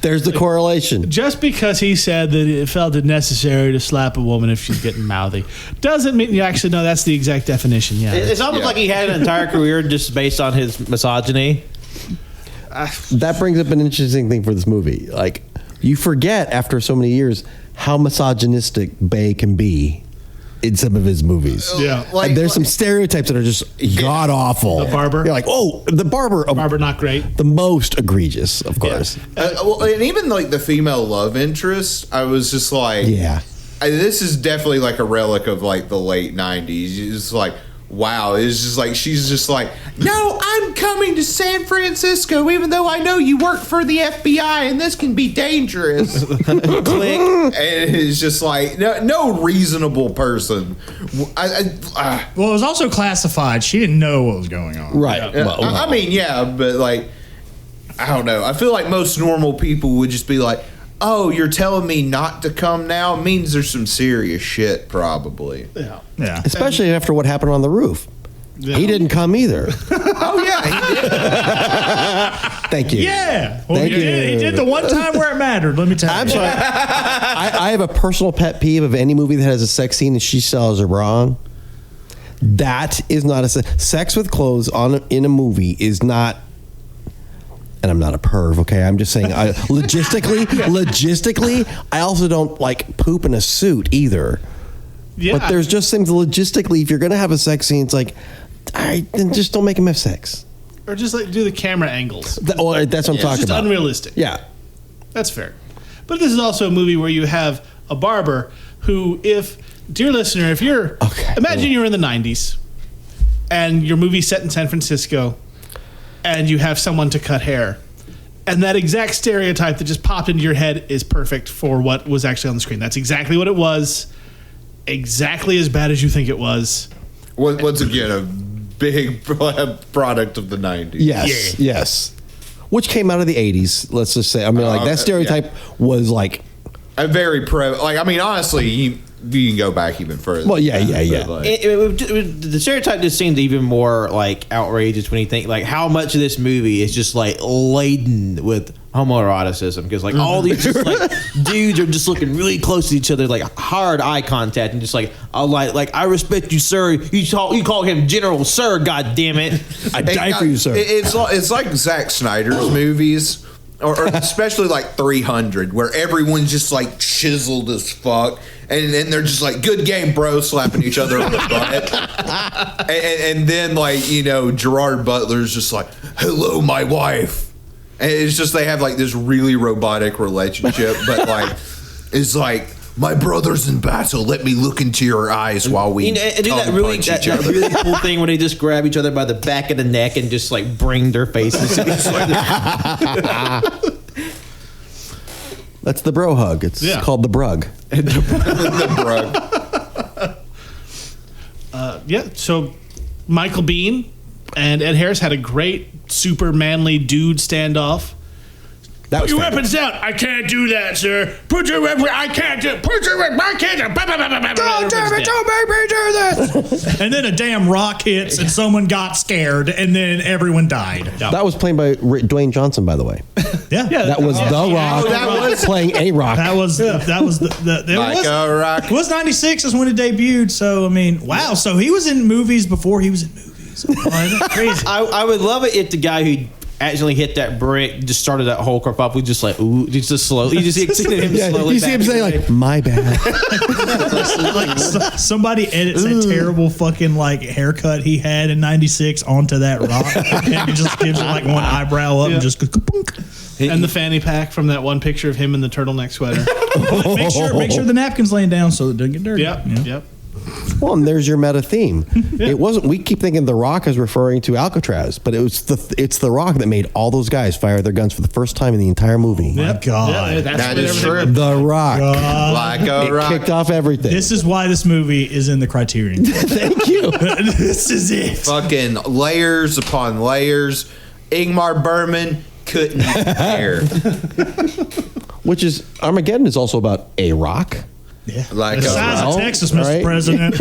There's the correlation. Just because he said that it felt it necessary to slap a woman if she's getting mouthy doesn't mean you actually know that's the exact definition. Yeah. It's almost Yeah. like he had an entire career just based on his misogyny. That brings up an interesting thing for this movie. Like, you forget after so many years how misogynistic Bay can be in some of his movies. Yeah. Like, And there's some stereotypes that are just god awful. The barber? You're like, oh, the barber. Barbara, not great. The most egregious, of course. well, and even like the female love interest, I was just like, Yeah. this is definitely like a relic of like the late '90s. It's like, wow, it's just like she's just like, no, I'm coming to San Francisco, even though I know you work for the FBI and this can be dangerous. Click. And it's just like no reasonable person. Well, it was also classified. She didn't know what was going on. Right. Well, I mean, yeah, but like, I don't know. I feel like most normal people would just be like, oh, you're telling me not to come now? It means there's some serious shit, probably. Yeah. Yeah. especially after what happened on the roof. He didn't come either. Oh, yeah, he did. Thank you. Yeah. Well, Thank he did. He you. did the one time where it mattered. Let me tell you. I'm sorry. I have a personal pet peeve of any movie that has a sex scene and she sells her bra on. That is not a sex with clothes in a movie is not. And I'm not a perv, okay? I'm just saying, logistically, I also don't like poop in a suit either. Yeah. But there's just things logistically, if you're gonna have a sex scene, it's like, all right, then just don't make him have sex. Or just like do the camera angles. That's what I'm It's talking just about. unrealistic. Yeah. That's fair. But this is also a movie where you have a barber who, dear listener, if you're, imagine you're in the 90s and your movie's set in San Francisco and you have someone to cut hair. And that exact stereotype that just popped into your head is perfect for what was actually on the screen. That's exactly what it was. Exactly as bad as you think it was. Once again, a big product of the '90s. Yes. Which came out of the 80s, let's just say. I mean, like, that stereotype was like, A very like, I mean, honestly, you can go back even further. well, yeah. But, like, The stereotype just seemed even more like outrageous when you think like how much of this movie is just like laden with homoeroticism because like all these just like dudes are just looking really close to each other, like hard eye contact and just like I respect you, sir. You call him General Sir, God damn it. I die for you, sir. It's like Zack Snyder's movies, or especially like 300, where everyone's just like chiseled as fuck, and then they're just like, "Good game, bro," slapping each other on the butt, and then like, you know, Gerard Butler's just like, "Hello, my wife," and it's just they have like this really robotic relationship, but like it's like, My brother's in battle. Let me look into your eyes while we and do that tongue really punch that, each that other. really cool thing where they just grab each other by the back of the neck and just like bring their faces. That's the bro hug. It's called the brug. The brug. Yeah. So Michael Biehn and Ed Harris had a great super manly dude standoff. That Put was your fun. weapons down. I can't do that, sir. Put your weapons. I can't do. Put your weapons. I can't do. Don't make me do this. And then a damn rock hits and someone got scared and then everyone died. That was played by Dwayne Johnson, by the way. Yeah. That was The Rock playing a rock. That was the Like a rock. It was 96 is when it debuted. So, I mean, wow. So he was in movies before he was in movies. Oh, that's crazy. I would love it if the guy who actually hit that brick just started that whole kerfuffle. We just like, ooh, just slow. You just see him slowly. You see him say like, "My bad." Like somebody edits that terrible fucking like haircut he had in 96 onto that rock and he just gives it like one eyebrow up and just goes ka-punk. And the fanny pack from that one picture of him in the turtleneck sweater. But make sure the napkin's laying down so it doesn't get dirty. Yep. Well, and there's your meta theme. It wasn't. We keep thinking The Rock is referring to Alcatraz, but it's The Rock that made all those guys fire their guns for the first time in the entire movie. My God. That is true. The Rock. Like a It rock. kicked off everything. This is why this movie is in the Criterion. Thank you. This is it. Fucking layers upon layers. Ingmar Bergman couldn't care. Which is Armageddon is also about a rock. Yeah. Like the a size rock. of Texas, Mr. Right. President.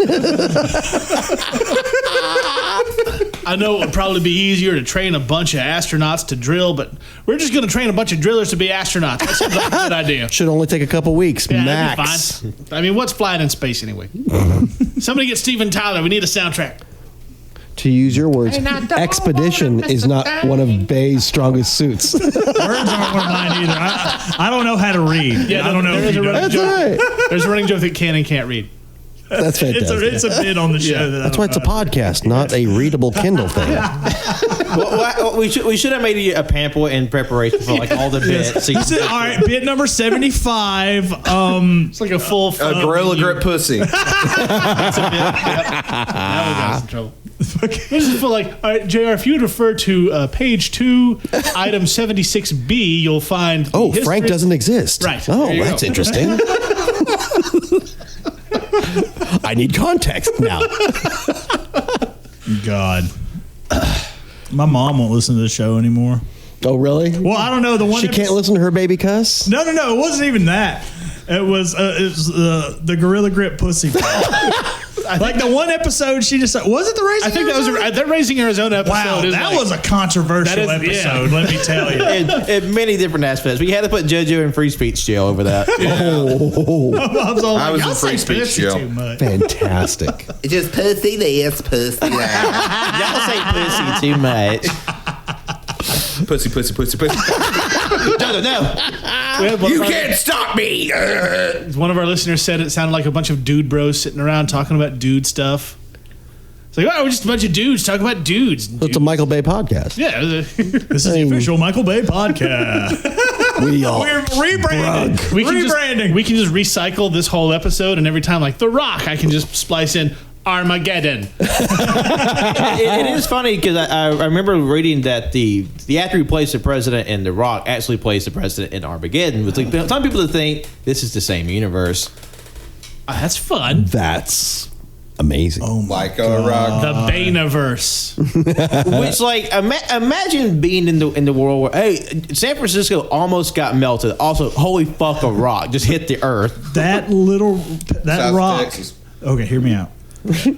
I know it would probably be easier to train a bunch of astronauts to drill, but we're just going to train a bunch of drillers to be astronauts. That sounds like a good idea. Should only take a couple weeks Yeah, max. that'd be fine. I mean, what's flying in space anyway? Somebody get Steven Tyler. We need a soundtrack. To use your words, expedition is not one of Bay's strongest suits. Words aren't one of mine either. I don't know how to read. Yeah, I don't know there if is you a know. running That's all right. There's a running joke that can and can't read. That's fantastic. It's a bit on the show. That That's why it's a podcast, not a readable Kindle thing. Well, we should have made a pamphlet in preparation for like all the bits. So you- All right, bit number 75. It's like a full. A gorilla grip pussy. Now we got some trouble. This is for like, all right, JR, if you refer to page 2, item 76B, you'll find. Oh, the Frank history- doesn't exist. Right. Oh, There you that's go. interesting. I need context now. God. My mom won't listen to the show anymore. Oh, really? Well, I don't know. The one She can't listen to her baby cuss? No. It wasn't even that. It was the Gorilla Grip pussy. Like the one episode, she just was it the Raising? I think that was that Raising Arizona episode. wow. is That like- was a controversial That is- yeah. episode. Let me tell you. in many different aspects. We had to put JoJo in free speech jail over that. I was all I like, was y'all in free say speech pussy jail. too much. Fantastic. It's just pussy this, pussy that. Y'all say pussy too much. Pussy, pussy, pussy, pussy. No. we had one You of our- can't stop me. One of our listeners said it sounded like a bunch of dude bros sitting around talking about dude stuff. It's like, oh, we're just a bunch of dudes talking about dudes. So it's a Michael Bay podcast. Yeah. This is the official Michael Bay podcast. We all. We're rebranding. we can Rebranding. we can just recycle this whole episode, and every time, like The Rock, I can just splice in Armageddon. It is funny because I remember reading that the actor who plays the president in The Rock actually plays the president in Armageddon. It's like some people think this is the same universe. That's fun. That's amazing. Like a rock. The Baneverse. Which, like, imagine being in the world where, hey, San Francisco almost got melted. Also, holy fuck, a rock just hit the earth. that South rock. Texas. Okay, hear me out.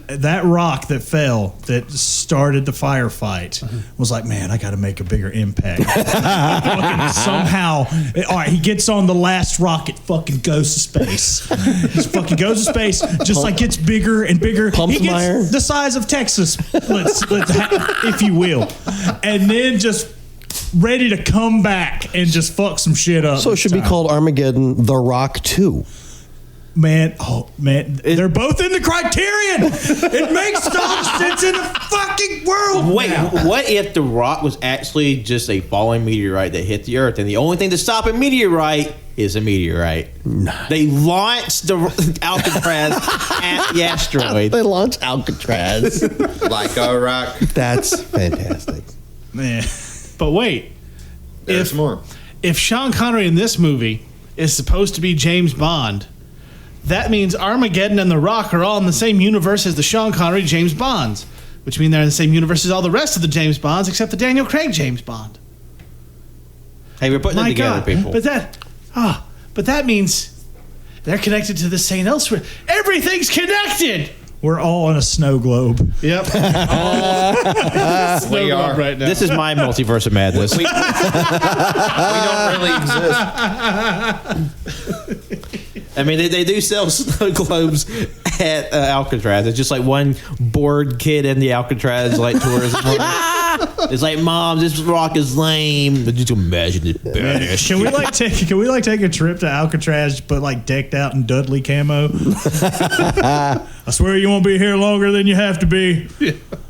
That rock that fell that started the firefight was like, man, I got to make a bigger impact. Fucking somehow, all right, he gets on the last rocket, fucking goes to space. He fucking goes to space, just like gets bigger and bigger. Pumps He gets Meyer. the size of Texas, if you will, and then just ready to come back and just fuck some shit up. So it should be called Armageddon The Rock 2. Man, they're both in the Criterion. It makes all the sense in the fucking world. Wait, now. what if The Rock was actually just a falling meteorite that hit the Earth, and the only thing to stop a meteorite is a meteorite? They launched the Alcatraz at the asteroid. They launch Alcatraz. Like a rock. That's fantastic. Man. But wait, There's more. if Sean Connery in this movie is supposed to be James Bond, that means Armageddon and The Rock are all in the same universe as the Sean Connery James Bonds, which means they're in the same universe as all the rest of the James Bonds except the Daniel Craig James Bond. Hey, we're putting it together, people. But that means they're connected to the St. Elsewhere. Everything's connected. We're all on a snow globe. Yep. We are. right now. This is my multiverse of madness. We don't really exist. I mean, they do sell snow globes at Alcatraz. It's just like one bored kid in the Alcatraz like tourism. It's like, Mom, this rock is lame. But just imagine it. Badass. Can we take a trip to Alcatraz, but like decked out in Dudley camo? I swear you won't be here longer than you have to be.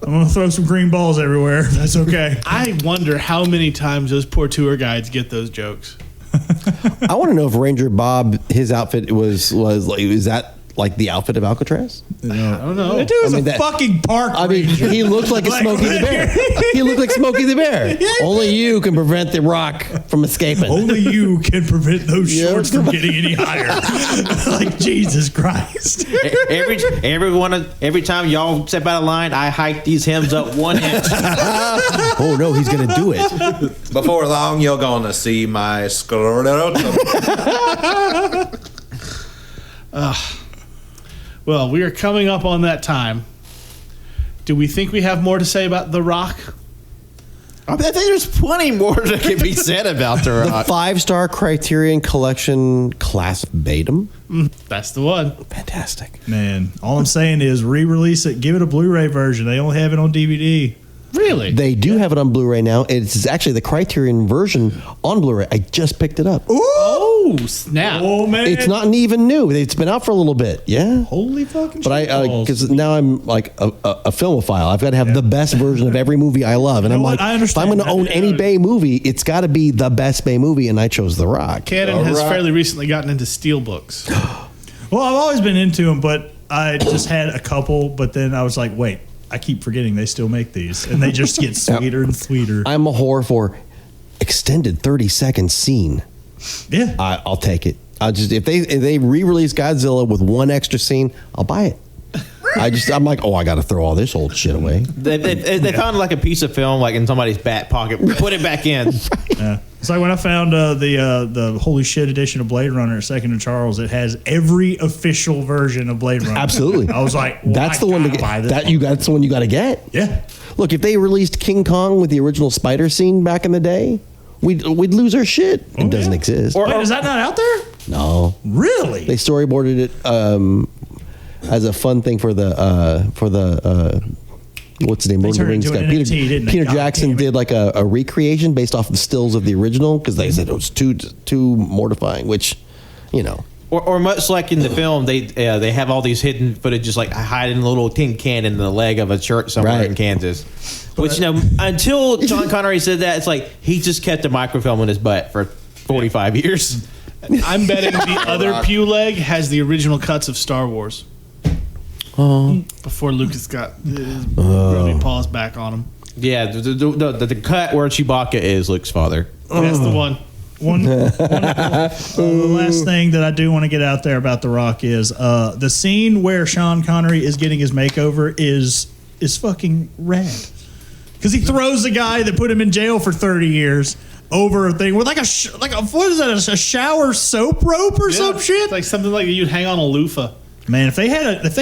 I'm gonna throw some green balls everywhere. That's okay. I wonder how many times those poor tour guides get those jokes. I want to know if Ranger Bob, his outfit was like, is that like the outfit of Alcatraz? I don't know. That dude was I mean, a fucking park I mean, ranger. he looked like a Smokey the Bear. He looked like Smokey the Bear. Only you can prevent the Rock from escaping. Only you can prevent those Yeah, shorts from getting any higher. Like, Jesus Christ. Every time y'all step out of line, I hike these hems up 1 inch. Oh no, he's gonna do it. Before long, you're gonna see my scrotum. Well, we are coming up on that time. Do we think we have more to say about The Rock? I think there's plenty more that can be said about The The Rock. 5-star Criterion Collection Class Batum. That's the one. Fantastic. Man, all I'm saying is re-release it. Give it a Blu-ray version. They only have it on DVD. Really? They do have it on Blu-ray now. It's actually the Criterion version on Blu-ray. I just picked it up. Oh, snap. Oh, man. It's not even new. It's been out for a little bit. Yeah. Holy fucking But shitballs. because now I'm like a filmophile. I've got to have the best version of every movie I love. And You I'm know like, what? I if understand I'm going to that. own any Bay movie, it's got to be the best Bay movie. And I chose The Rock. Cannon has fairly recently gotten into steelbooks. Well, I've always been into them, but I just had a couple. But then I was like, wait, I keep forgetting they still make these, and they just get sweeter and sweeter. I'm a whore for extended 30-second scene. Yeah. I'll take it. If they re-release Godzilla with one extra scene, I'll buy it. I'm like, I got to throw all this old shit away. They found like a piece of film like in somebody's back pocket. Put it back in. Yeah. It's like when I found the Holy Shit edition of Blade Runner at Second and Charles. It has every official version of Blade Runner. Absolutely. I was like, well, that's I the one to gotta get. buy this. That's the one you got to get. Yeah. Look, if they released King Kong with the original spider scene back in the day, we'd lose our shit. It doesn't exist. Wait, is that not out there? No, Really? they storyboarded it as a fun thing for the what's his name? Lord of the turned Rings into guy. an NFT, didn't they? Peter God Jackson damn it. did like a recreation based off the stills of the original because they said it was too mortifying. Which, you know. Or much like in the film, they have all these hidden footage, just like hiding a little tin can in the leg of a church somewhere Right. in Kansas. Which, until Sean Connery said that, it's like he just kept a microfilm in his butt for 45 years. I'm betting the other pew leg has the original cuts of Star Wars. Before Lucas got his grubby paws back on him. Yeah, the cut where Chewbacca is Luke's father. That's the one. The last thing that I do want to get out there about The Rock is the scene where Sean Connery is getting his makeover is fucking rad. Because he throws the guy that put him in jail for 30 years over a thing with like a what is that, a shower soap rope or some shit? It's like something like you'd hang on a loofah. Man, if they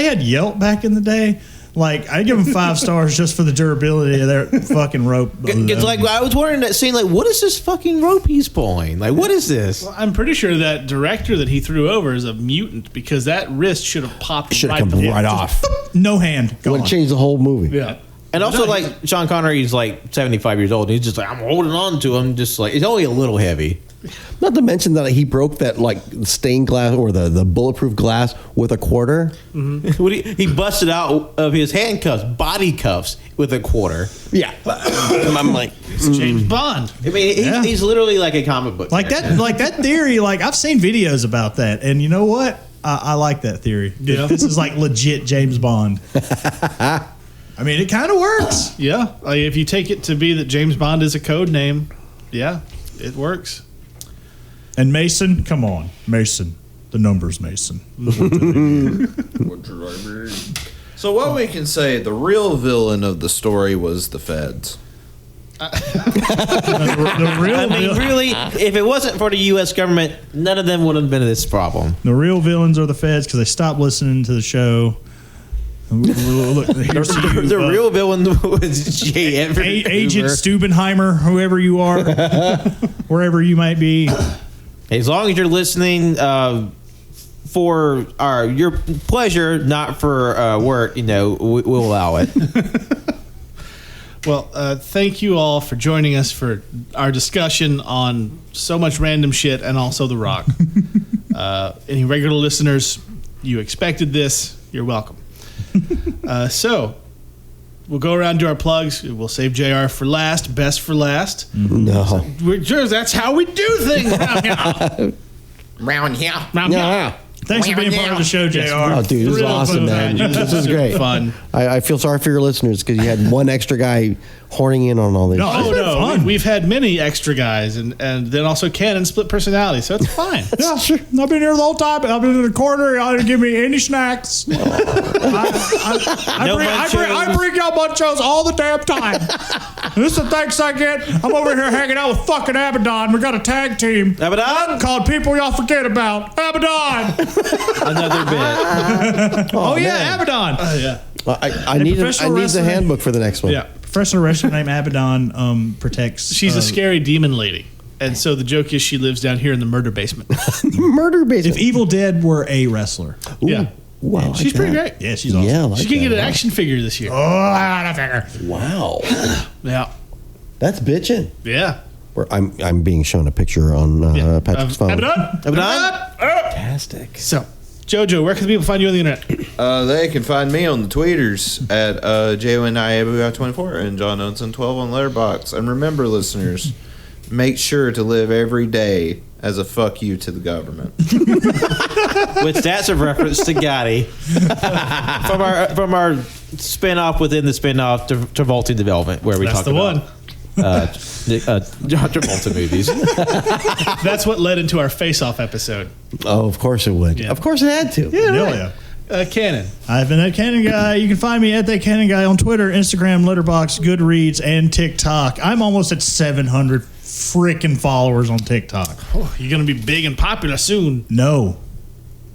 had Yelp back in the day, like I'd give them 5 stars just for the durability of their fucking rope. It's like I was wondering that scene, like, what is this fucking rope he's pulling? Like, what is this? Well, I'm pretty sure that director that he threw over is a mutant because that wrist should have popped Should right have come the- right off. no hand. It would Gone. have changed the whole movie. Yeah. And also, like, Sean Connery's like 75 years old. And he's just like, I'm holding on to him. Just like, it's only a little heavy. Not to mention that he broke that like stained glass or the bulletproof glass with a quarter. He busted out of his handcuffs, body cuffs, with a quarter. Yeah, I'm like, It's James Bond. I mean, he's literally like a comic book. Like character. that theory. Like I've seen videos about that, and you know what? I like that theory. Yeah. This is like legit James Bond. I mean, it kind of works. Yeah, like if you take it to be that James Bond is a code name, yeah, it works. And Mason, come on, Mason. The number's Mason. So what we can say, the real villain of the story was the feds. The real, I mean, really, if it wasn't for the U.S. government, none of them would have been this problem. the real villains are the feds because they stopped listening to the show. Look, here's to you, The real villain was J. Edward Agent Hoover. Stubenheimer, whoever you are, wherever you might be. As long as you're listening for your pleasure, not for work, we'll allow it. Well, thank you all for joining us for our discussion on so much random shit and also The Rock. Any regular listeners, you expected this. You're welcome. So, we'll go around to our plugs. We'll save JR for last, best for last. no. That's how we do things around here. Round here. Round here. Yeah. Thanks for being part of the show, JR. Oh, dude, this is Real awesome, fun, man. This is great. Fun. I feel sorry for your listeners because you had one extra guy horning in on all this. No, shit. it's been fun. We've had many extra guys, and then also Ken and split personality, so it's fine. Yeah, sure. I've been here the whole time. I've been in the corner. Y'all didn't give me any snacks. I bring y'all munchos all the damn time. This is the thanks I get. I'm over here hanging out with fucking Abaddon. We got a tag team Abaddon? called People Y'all Forget About. Abaddon. Another bit. Oh, yeah, man. Abaddon. Yeah. I need professional the wrestler. handbook for the next one. Yeah. Professional wrestler named Abaddon protects. She's a scary demon lady. And so the joke is she lives down here in the murder basement. Murder based. If Evil Dead were a wrestler. Yeah. Wow, She's pretty great. Yeah, she's awesome. Yeah, I like She can that. get an action figure this year. Oh, I got a figure. Wow, Yeah. that's bitching. Yeah. I'm being shown a picture on Patrick's phone. Abaddon? Abaddon? Fantastic. So, Jojo, where can people find you on the internet? They can find me on the tweeters at JONIABUI24 and John Owenson 12 on Letterboxd. And remember, listeners, make sure to live every day as a fuck you to the government. Which that's a reference to Gotti from our spin-off within the spin-off Travolta Development, where we That's talk the about one. John Travolta movies. That's what led into our face-off episode. Oh, of course it would. Yeah. Of course it had to. Yeah. Cannon. I've been that Cannon Guy. You can find me at that Cannon Guy on Twitter, Instagram, Letterboxd, Goodreads, and TikTok. I'm almost at 700 freaking followers on TikTok. Oh, you're going to be big and popular soon. No,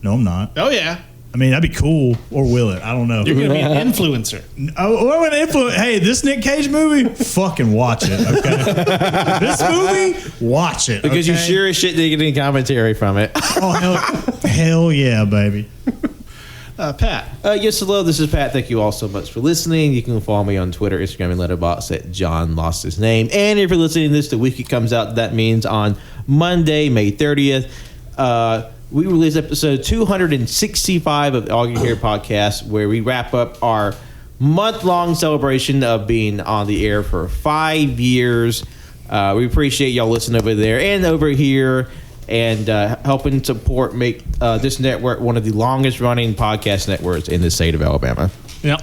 I'm not. Oh, yeah. I mean, that'd be cool, or will it? I don't know. You're going to be an influencer. Oh, an influence. Hey, this Nick Cage movie, fucking watch it, okay? This movie, watch it. Because you okay? sure as shit didn't get any commentary from it. Oh, hell yeah, baby. Pat. Yes, hello, this is Pat. Thank you all so much for listening. You can follow me on Twitter, Instagram, and Letterboxd at John Lost His Name. And if you're listening to this the week it comes out, that means on Monday, May 30th, we release episode 265 of the All You Hear podcast, where we wrap up our month-long celebration of being on the air for 5 years. We appreciate y'all listening over there and over here, and helping support make this network one of the longest running podcast networks in the state of Alabama. Yep.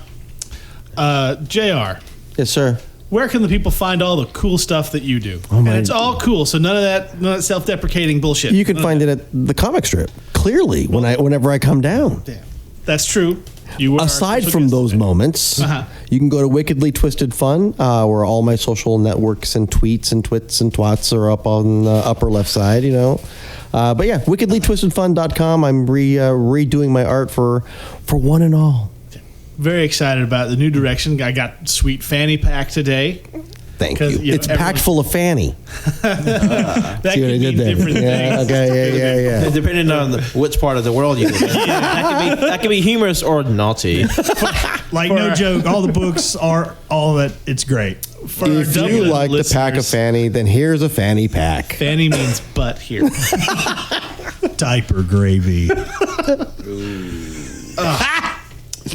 JR, Yes, sir. where can the people find all the cool stuff that you do? And my- it's all cool, so none of that self-deprecating bullshit. You can find it at the comic strip. Clearly, whenever I come down. Yeah. That's true. You were our Aside special from guest those today. moments, Uh-huh. you can go to Wickedly Twisted Fun, where all my social networks and tweets and twits and twats are up on the upper left side, But yeah, wickedlytwistedfun.com. I'm redoing my art for one and all. Very excited about the new direction. I got sweet fanny pack today. Thank 'Cause, you. you know, It's packed full of fanny. That See could what I mean did there? different Yeah, things. okay, yeah. Depending on which part of the world you live in. That can be humorous or naughty. Like, no joke, all the books are all that. It's great. For our If you Dublin like the pack of listeners, fanny, then here's a fanny pack. fanny means butt here. Diaper gravy.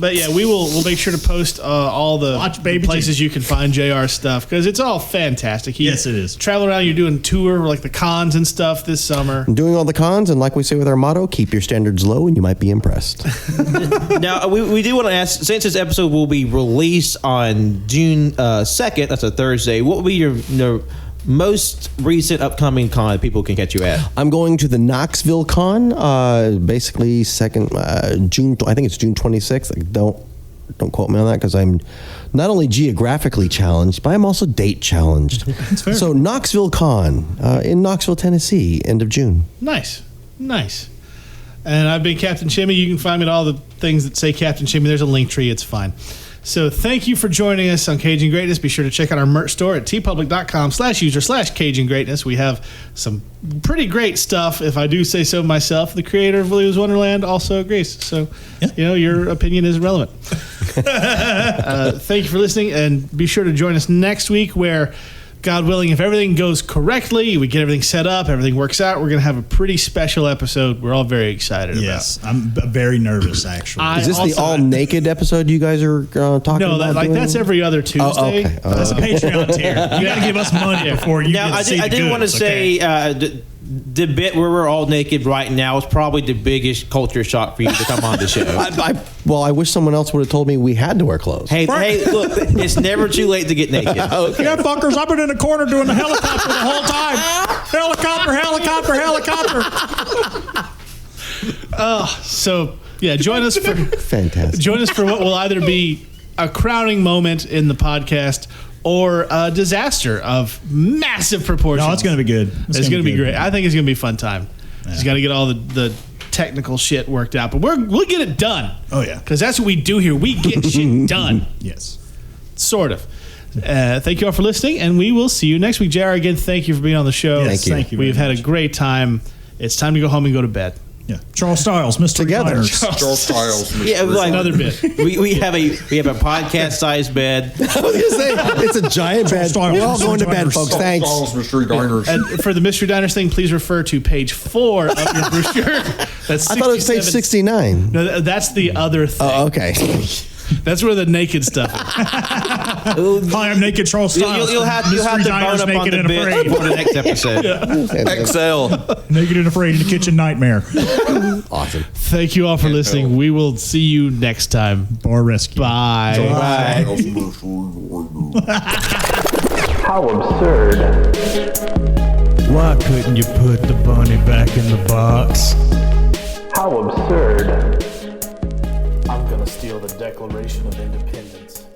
But yeah, we'll make sure to post all the Watch Baby places you can find JR stuff because it's all fantastic. Yes, it is. Travel around, you're doing tour like the cons and stuff this summer. Doing all the cons, and like we say with our motto, keep your standards low and you might be impressed. Now, we do want to ask, since this episode will be released on June 2nd, that's a Thursday, what will be your most recent upcoming con that people can catch you at? I'm going to the Knoxville Con, basically June. I think it's June 26th. Like, don't quote me on that because I'm not only geographically challenged, but I'm also date challenged. That's fair. So Knoxville Con in Knoxville, Tennessee, end of June. Nice. And I've been Captain Chimmy. You can find me at all the things that say Captain Chimmy. There's a link tree. It's fine. So thank you for joining us on Cajun Greatness. Be sure to check out our merch store at tpublic.com/user/Cajun Greatness. We have some pretty great stuff, if I do say so myself. The creator of Willy's Wonderland also agrees. So, your opinion is relevant. Thank you for listening, and be sure to join us next week where, God willing, if everything goes correctly, we get everything set up, everything works out, we're going to have a pretty special episode we're all very excited Yes, I'm very nervous, actually. Is this the all naked episode you guys are talking No, about? that's every other Tuesday. Oh, okay. That's a Patreon tier. You got to give us money before you Now, get to see I the did want to goods, say okay? the bit where we're all naked right now is probably the biggest culture shock for you to come on the show. I wish someone else would have told me we had to wear clothes. Hey, look, it's never too late to get naked. Yeah, fuckers, I've been in the corner doing the helicopter the whole time. Helicopter. So, yeah, join us for Fantastic. join us for what will either be a crowning moment in the podcast or a disaster of massive proportions. No, it's going to be good. It's going to be good. great. I think it's going to be a fun time. Just got to get all the technical shit worked out, but we'll get it done. Oh, yeah. Because that's what we do here. We get shit done. Yes. Sort of. Thank you all for listening, and we will see you next week. JR, again, thank you for being on the show. Yes, thank you very We've had a much. great time. It's time to go home and go to bed. Yeah. Charles Styles, Mr. Together. Diners. Charles Styles. Yeah, like, Another bit. we have a podcast sized bed. I was going to say, it's a giant bed. Styles, We're all going to bed, Diners. folks. Thanks. Mystery Diners. And for the Mystery Diners thing, please refer to page 4 of your brochure. That's I thought it was page 69. No, that's the other thing. Oh, okay. That's where the naked stuff is. Hi, I'm naked Charles Styles. You'll have to Mystery bone Diners, up on naked the and bit afraid. for the next episode. Excel. Naked and afraid in the kitchen nightmare. Awesome. Thank you all for listening. We will see you next time. Bar rescue. Bye. How absurd. Why couldn't you put the bunny back in the box? How absurd. I'm gonna steal the Declaration of Independence.